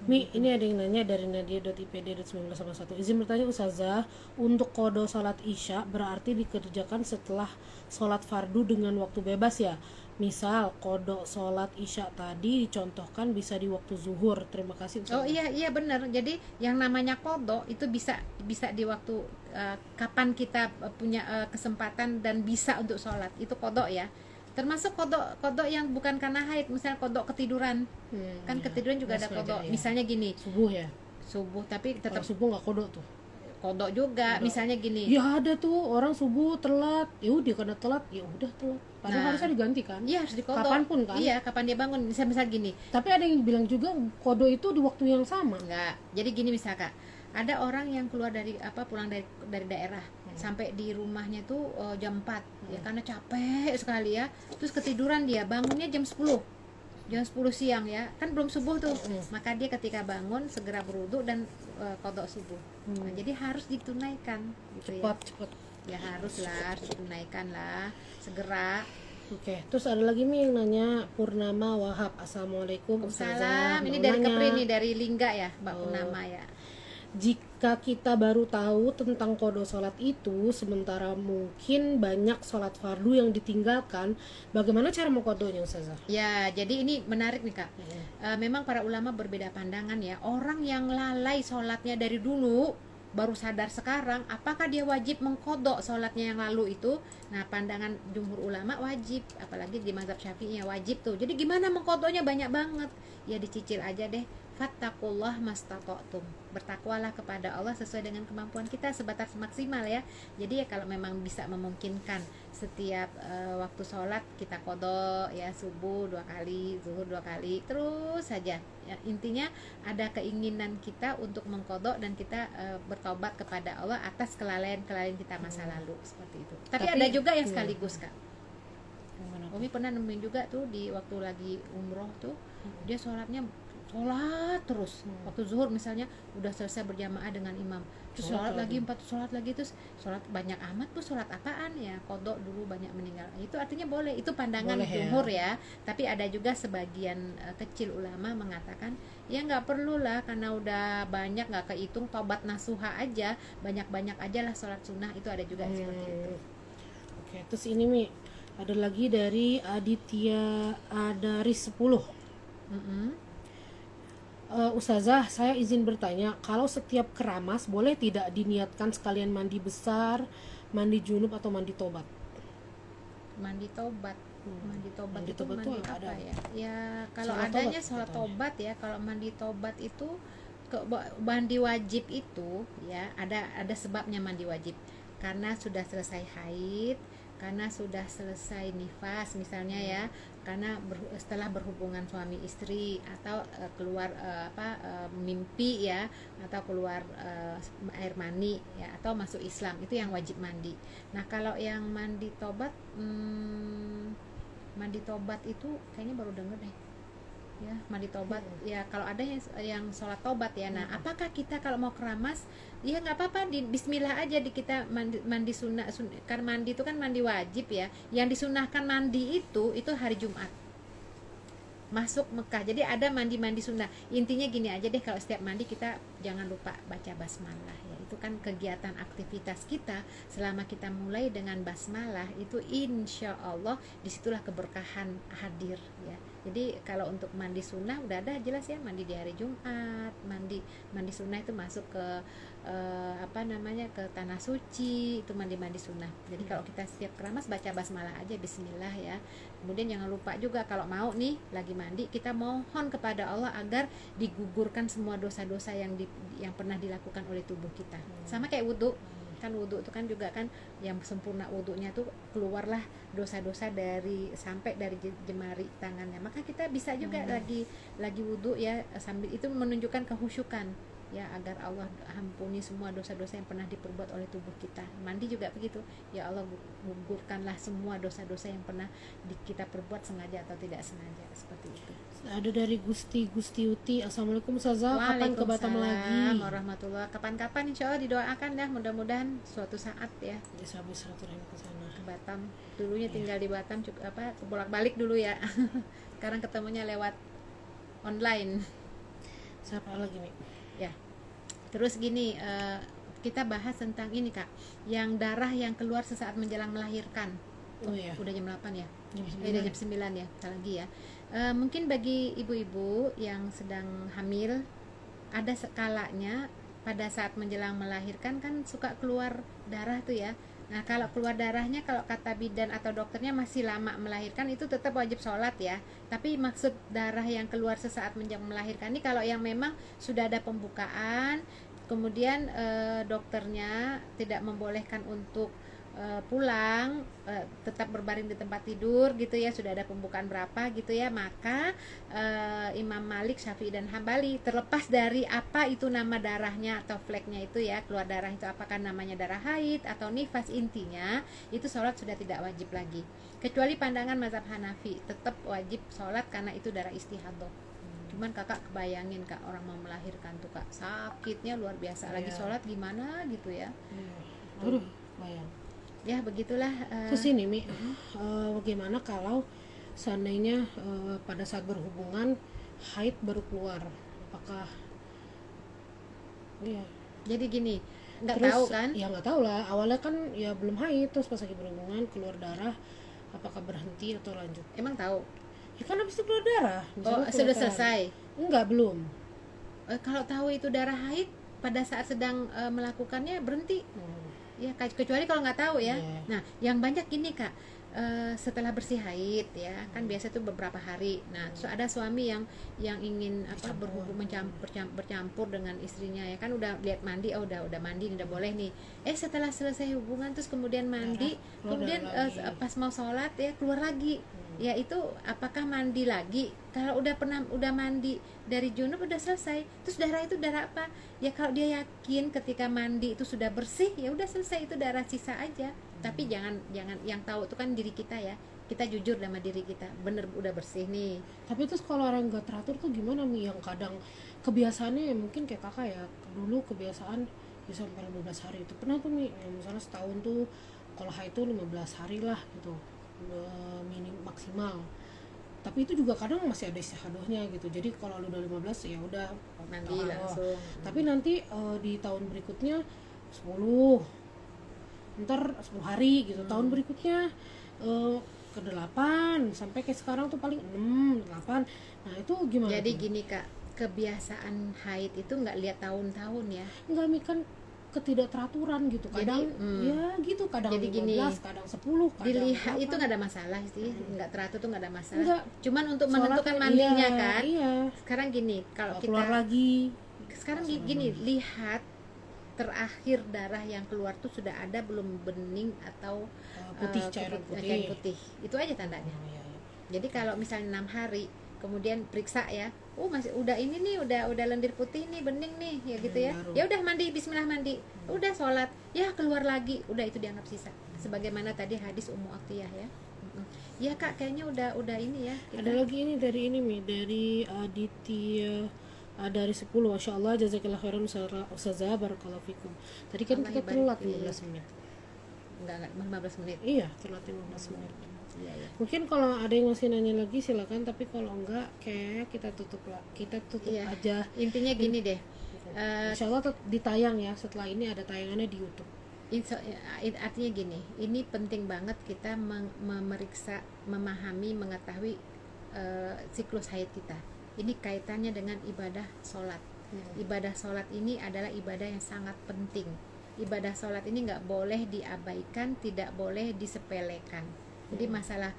Mi, ini ada yang nanya dari nadia.ipd.1981. Izin bertanya Ustazah, untuk qada salat isya berarti dikerjakan setelah salat fardu dengan waktu bebas ya? Misal qada salat isya tadi dicontohkan bisa di waktu zuhur. Terima kasih Ustazah. Oh iya benar. Jadi yang namanya qada itu bisa di waktu kapan kita punya kesempatan dan bisa untuk sholat, itu qada ya. Termasuk kodok yang bukan karena haid, misalnya kodok ketiduran, kan ketiduran juga ada kodok. Ya. Misalnya gini, subuh tapi tetap subuh nggak kodok tuh, kodok juga. Misalnya gini, ya ada tuh orang subuh telat, ya udah karena telat, ya udah telat, padahal harusnya diganti kan. Iya harus dikodok, kapanpun kan. Iya kapan dia bangun. Misal gini, tapi ada yang bilang juga kodok itu di waktu yang sama. Enggak, jadi gini misalkan ada orang yang keluar pulang dari daerah, sampai di rumahnya tuh jam 4 ya, karena capek sekali ya, terus ketiduran, dia bangunnya jam 10 siang ya, kan belum subuh tuh. Maka dia ketika bangun segera berwudu dan qadha subuh. Nah, jadi harus ditunaikan gitu ya. Cepat. Ya harus ditunaikan lah segera. Oke, terus ada lagi nih yang nanya, Purnama Wahab. Assalamualaikum Ustazah. Salam, ini Mau dari nanya, Kepri nih, dari Lingga ya, Mbak Purnama ya. jika kita baru tahu tentang qada sholat itu, sementara mungkin banyak sholat fardu yang ditinggalkan, bagaimana cara mengqadanya Ustazah? Ya, jadi ini menarik nih Kak. Memang para ulama berbeda pandangan ya. Orang yang lalai sholatnya dari dulu, baru sadar sekarang, apakah dia wajib mengkodok sholatnya yang lalu itu? Nah, pandangan jumhur ulama wajib, apalagi di mazhab Syafi'i ya wajib tuh. Jadi gimana mengkodoknya? Banyak banget. Ya dicicil aja deh. Fattakullah mastata'tum. Bertakwalah kepada Allah sesuai dengan kemampuan kita, sebatas maksimal ya. Jadi ya kalau memang bisa memungkinkan setiap waktu sholat kita kodok ya, subuh 2 kali, zuhur 2 kali, terus saja ya, intinya ada keinginan kita untuk mengkodok dan kita bertobat kepada Allah atas kelalaian kita masa lalu, seperti itu. Tapi ada juga yang sekaligus Kak. Umi pernah nemuin juga tuh di waktu lagi umroh tuh, dia sholat terus. Waktu zuhur misalnya udah selesai berjamaah dengan imam, terus sholat lagi, sholat lagi, terus sholat banyak amat tuh, sholat apaan ya, kodok dulu banyak meninggal. Itu artinya boleh, itu pandangan jumhur ya. Tapi ada juga sebagian kecil ulama mengatakan ya nggak perlu lah, karena udah banyak nggak kehitung, tobat nasuha aja, banyak aja lah sholat sunnah. Itu ada juga seperti itu. Oke, terus ini Mi, ada lagi dari Aditya Adaris 10. Ustazah, saya izin bertanya, kalau setiap keramas boleh tidak diniatkan sekalian mandi besar, mandi junub atau mandi tobat? Mandi tobat Mandi itu tobat mandi tuh apa ada. ya? Ya kalau Sholat adanya tobat sholat katanya. tobat ya. Kalau mandi tobat itu mandi wajib itu ya, ada sebabnya mandi wajib. Karena sudah selesai haid, karena sudah selesai nifas misalnya ya, karena setelah berhubungan suami istri, atau keluar mimpi ya, atau keluar air mani ya, atau masuk Islam, itu yang wajib mandi. Nah kalau yang mandi tobat itu kayaknya baru denger deh ya, mandi tobat ya. Kalau ada yang sholat tobat ya. Nah apakah kita kalau mau keramas ya nggak apa-apa, di bismillah aja, di kita mandi sunnah, karena mandi itu kan mandi wajib ya. Yang disunahkan mandi itu hari Jumat masuk Mekah. Jadi ada mandi sunnah. Intinya gini aja deh, kalau setiap mandi kita jangan lupa baca basmalah ya. Itu kan kegiatan aktivitas kita, selama kita mulai dengan basmalah itu insya Allah disitulah keberkahan hadir ya. Jadi kalau untuk mandi sunnah udah ada jelas ya, mandi di hari Jumat, mandi sunnah itu masuk ke ke tanah suci, itu mandi sunnah. Jadi kalau kita setiap keramas baca basmalah aja, bismillah ya. Kemudian jangan lupa juga kalau mau nih lagi mandi, kita mohon kepada Allah agar digugurkan semua dosa-dosa yang pernah dilakukan oleh tubuh kita. Sama kayak wudhu kan, wudhu itu kan juga kan yang sempurna wudhunya tuh keluarlah dosa-dosa sampai dari jemari tangannya. Maka kita bisa juga lagi wudhu ya, sambil itu menunjukkan kehusyukan ya, agar Allah ampuni semua dosa-dosa yang pernah diperbuat oleh tubuh kita. Mandi juga begitu ya, Allah gugurkanlah semua dosa-dosa yang pernah kita perbuat sengaja atau tidak sengaja, seperti itu. Ada dari Gusti Uti. Assalamualaikum Ustazah, kapan ke Batam lagi? Warahmatullah. Kapan-kapan insya Allah didoakan dah, mudah-mudahan suatu saat ya bisa silaturahmi ke sana, ke Batam. Dulunya tinggal di Batam bolak-balik dulu ya. Sekarang ketemunya lewat online. Siapa lagi nih ya? Terus gini, kita bahas tentang ini Kak, yang darah yang keluar sesaat menjelang melahirkan. iya. Udah jam 8 ya? Jam 9. Jam 9 ya, lagi ya. Mungkin bagi ibu-ibu yang sedang hamil, ada skalanya pada saat menjelang melahirkan kan suka keluar darah tuh ya. Nah kalau keluar darahnya, kalau kata bidan atau dokternya masih lama melahirkan, itu tetap wajib sholat ya. Tapi maksud darah yang keluar sesaat menjelang melahirkan ini kalau yang memang sudah ada pembukaan, kemudian dokternya tidak membolehkan untuk pulang, tetap berbaring di tempat tidur gitu ya, sudah ada pembukaan berapa gitu ya, maka Imam Malik, Syafi'i dan Hambali. Terlepas dari apa itu nama darahnya atau fleknya itu ya, keluar darah itu apakah namanya darah haid atau nifas, intinya itu sholat sudah tidak wajib lagi. Kecuali pandangan mazhab Hanafi, tetap wajib sholat karena itu darah istihadah. Cuman kakak kebayangin kak, orang mau melahirkan tuh kak, sakitnya luar biasa, lagi sholat gimana gitu ya. Aduh, bayang. Ya begitulah. Terus ini Mi, bagaimana kalau seandainya pada saat berhubungan haid baru keluar, apakah iya? Jadi gini, nggak Terus, tahu kan? ya nggak tahu lah, awalnya kan ya belum haid, terus pas lagi berhubungan keluar darah, apakah berhenti atau lanjut? Emang tahu? Ya kan habis itu keluar darah. Oh, misalnya sudah kelihatan. selesai. Enggak, belum. Kalau tahu itu darah haid pada saat sedang melakukannya berhenti. Ya kecuali kalau nggak tahu ya. Iya. Nah, yang banyak gini kak, setelah bersih haid ya kan biasa itu beberapa hari. Nah, ada suami yang ingin apa berhubung bercampur dengan istrinya ya kan, udah lihat mandi, oh udah mandi, udah boleh nih. Setelah selesai hubungan terus kemudian mandi, kemudian pas mau sholat ya keluar lagi. Ya itu apakah mandi lagi? Kalau udah mandi dari junub udah selesai, terus darah itu darah apa? Ya kalau dia yakin ketika mandi itu sudah bersih, ya udah selesai, itu darah sisa aja. Tapi jangan yang tahu itu kan diri kita ya. Kita jujur sama diri kita, bener udah bersih nih. Tapi terus kalau orang nggak teratur tuh gimana Mi? Yang kadang kebiasaannya ya mungkin kayak kakak ya, dulu kebiasaan ya sampai 15 hari itu pernah tuh Mi, yang misalnya setahun tuh kalau haid tuh 15 hari lah gitu, minim maksimal. Tapi itu juga kadang masih ada istihadahnya gitu. Jadi kalau lu udah 15 ya udah Mandi langsung. Tapi nanti di tahun berikutnya 10, ntar 10 hari gitu. Tahun berikutnya ke 8 sampai kayak sekarang tuh paling 6, 8. Nah, itu gimana? Jadi tuh? gini kak, kebiasaan haid itu nggak lihat tahun-tahun ya. Enggak Mi, kan ketidakteraturan gitu. Kadang ya gitu, kadang jadi 15, gini, kadang 10, kadang dilihat 8. itu nggak ada masalah sih, nggak teratur tuh nggak ada masalah. Enggak. Cuman untuk Sholatnya, menentukan mandinya iya, kan. iya. Sekarang gini, kalau kita keluar lagi. sekarang gini, lihat terakhir darah yang keluar tuh sudah ada belum bening atau Putih, cairan putih. Itu aja tandanya. Oh, iya, iya. Jadi kalau misalnya 6 hari kemudian periksa ya, masih udah ini nih, udah lendir putih nih, bening nih ya gitu ya. Baru. Ya udah mandi, bismillah mandi. Udah sholat, ya keluar lagi, udah itu dianggap sisa. Sebagaimana tadi hadis Ummu Atiyah ya. Ya kak, kayaknya udah ini ya. Ada lagi ini dari ini Mi, dari Aditya, dari 10. Masya Allah, jazakillah khairan Ustazah, barakallahu fikum. Tadi kan Allah kita ibarik telat 15 menit. Enggak 15 menit. Iya, telat 15 menit. Iya ya. Mungkin kalau ada yang masih nanya lagi silakan, tapi kalau enggak kayak kita tutup lah. Kita tutup Iya. aja. Intinya gini deh. Insya Allah ditayang ya, setelah ini ada tayangannya di YouTube. Artinya gini, ini penting banget kita memeriksa, memahami, mengetahui siklus haid kita. Ini kaitannya dengan ibadah sholat. Ibadah sholat ini adalah ibadah yang sangat penting. Ibadah sholat ini nggak boleh diabaikan, tidak boleh disepelekan. Jadi masalah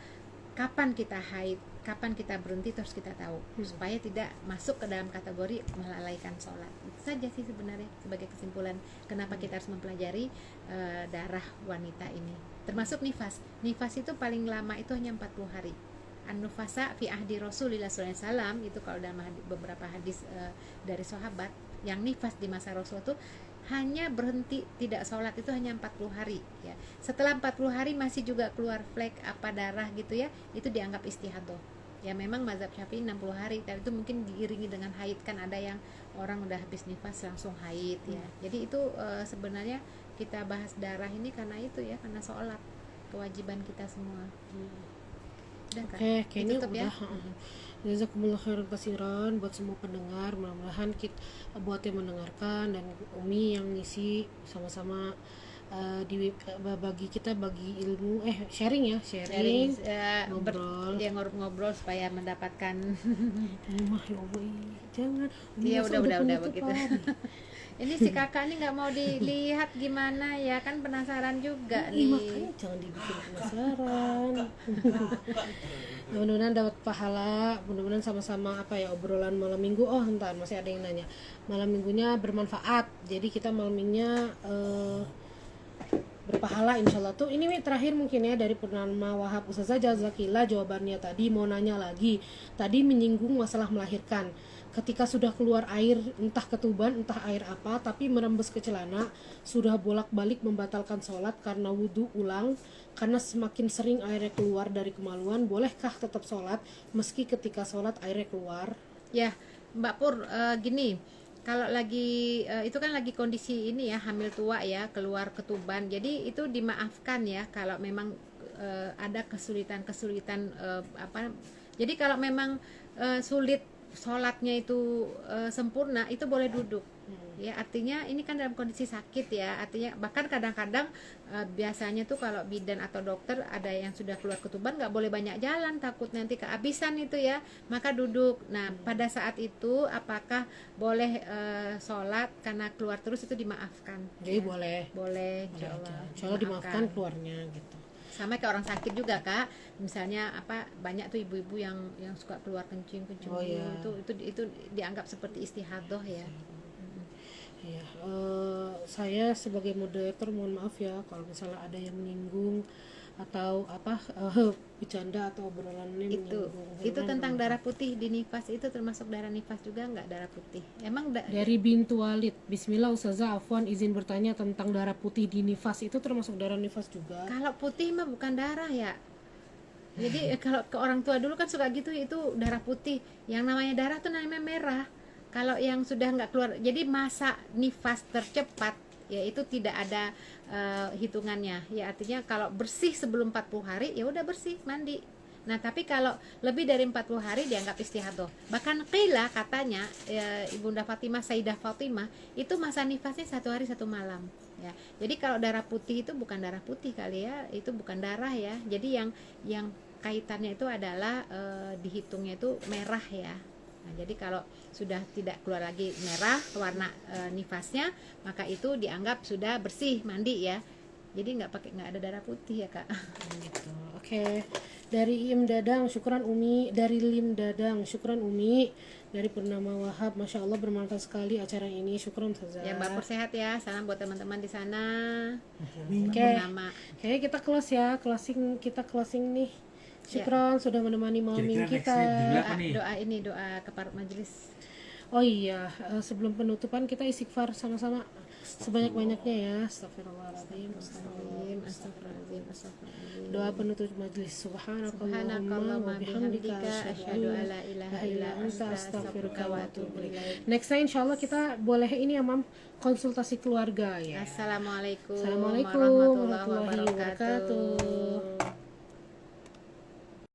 kapan kita haid, kapan kita berhenti terus kita tahu, supaya tidak masuk ke dalam kategori melalaikan sholat. Itu saja sih sebenarnya sebagai kesimpulan kenapa kita harus mempelajari darah wanita ini. Termasuk nifas. Nifas itu paling lama itu hanya 40 hari. An-nufasa fi ahdi Rasulillah SAW, itu kalau dalam beberapa hadis dari sahabat, yang nifas di masa Rasul itu hanya berhenti tidak sholat itu hanya 40 hari ya. Setelah 40 hari masih juga keluar flek apa darah gitu ya, itu dianggap istihadah. Ya memang mazhab Syafi'i 60 hari, tapi itu mungkin diiringi dengan haid, kan ada yang orang udah habis nifas langsung haid ya. Jadi itu sebenarnya kita bahas darah ini karena itu ya, karena sholat, kewajiban kita semua. Udah kan? Oke, kayaknya Ditutup udah. ya? Jazakumullah khairan kasiran buat semua pendengar. Mudah-mudahan kita buat yang mendengarkan dan Umi yang ngisi sama-sama bagi kita bagi ilmu sharing ya, sharing ngobrol. Dia ngobrol supaya mendapatkan Rumah ya Allah, jangan. Iya udah penutupan. begitu. Ini si kakak nih nggak mau dilihat gimana ya, kan penasaran juga Ih, nih. makanya jangan dibikin penasaran. Mudah-mudahan dapat pahala, mudah-mudahan sama-sama obrolan malam minggu. Oh entar masih ada yang nanya, malam minggunya bermanfaat. Jadi kita malam minggunya berpahala insyaallah. Tuh ini terakhir mungkin ya dari Purnama Wahab. Ustazah jazakillah jawabannya tadi. Mau nanya lagi, tadi menyinggung masalah melahirkan. Ketika sudah keluar air, entah ketuban entah air apa, tapi merembes ke celana, sudah bolak-balik membatalkan sholat karena wudhu ulang, karena semakin sering airnya keluar dari kemaluan, bolehkah tetap sholat meski ketika sholat airnya keluar? Ya, Mbak Pur, gini, kalau lagi itu kan lagi kondisi ini ya, hamil tua ya, keluar ketuban. Jadi itu dimaafkan ya kalau memang ada kesulitan-kesulitan apa. Jadi kalau memang sulit sholatnya itu sempurna, itu boleh duduk. Ya, artinya ini kan dalam kondisi sakit ya, artinya bahkan kadang-kadang biasanya tuh kalau bidan atau dokter ada yang sudah keluar ketuban nggak boleh banyak jalan, takut nanti kehabisan itu ya, maka duduk. Nah pada saat itu apakah boleh sholat karena keluar terus, itu dimaafkan. Jadi boleh Insya Allah insya Allah dimaafkan keluarnya gitu. Sama kayak orang sakit juga Kak, misalnya apa, banyak tuh ibu-ibu yang suka keluar kencing Oh, iya. itu dianggap seperti istihadah ya. Ya, saya sebagai moderator mohon maaf ya kalau misalnya ada yang menyinggung atau apa bercanda atau obrolan ini itu menyinggung. tentang darah putih di nifas, itu termasuk darah nifas juga nggak darah putih? Emang Dari Bintu Walid, Bismillah Ustazah, afwan izin bertanya tentang darah putih di nifas, itu termasuk darah nifas juga? kalau putih mah bukan darah ya. Jadi kalau ke orang tua dulu kan suka gitu, itu darah putih. Yang namanya darah tuh namanya merah. Kalau yang sudah nggak keluar, jadi masa nifas tercepat ya itu tidak ada hitungannya ya, artinya kalau bersih sebelum 40 hari ya udah bersih, mandi. Nah tapi kalau lebih dari 40 hari dianggap istihadah. Bahkan qila katanya Ibunda Fatimah, Sayyidah Fatimah itu masa nifasnya 1 hari 1 malam ya. Jadi kalau darah putih itu bukan darah putih kali ya, itu bukan darah ya. Jadi yang kaitannya itu adalah dihitungnya itu merah ya. Nah, jadi kalau sudah tidak keluar lagi merah warna nifasnya, maka itu dianggap sudah bersih, mandi ya. Jadi nggak ada darah putih ya Kak. Gitu. Oke. Dari Im Dadang, syukran Umi. Dari Lim Dadang, syukran Umi. Dari Purnama Wahab, masya Allah bermanfaat sekali acara ini. Syukran Ustazah. Ya Mbak Pur sehat ya. Salam buat teman-teman di sana. Oke. Purnama. Kayaknya kita close ya, closing nih. Syukron sudah menemani malam Kira-kira kita. next week nih, Doa kepada majelis. Oh iya, sebelum penutupan kita istighfar sama-sama sebanyak-banyaknya ya. Astagfirullahaladzim. Astagfirullahaladzim. Doa penutup majelis. Subhanakallahumma Subhanakallahumma wa bihamdika bihamdika asyhadu an la ilaha illa anta astaghfiruka wa atubu ilaik. Nextnya insyaallah kita boleh ini ya Mam, konsultasi keluarga ya. Assalamualaikum Assalamualaikum warahmatullahi warahmatullahi wabarakatuh. wabarakatuh.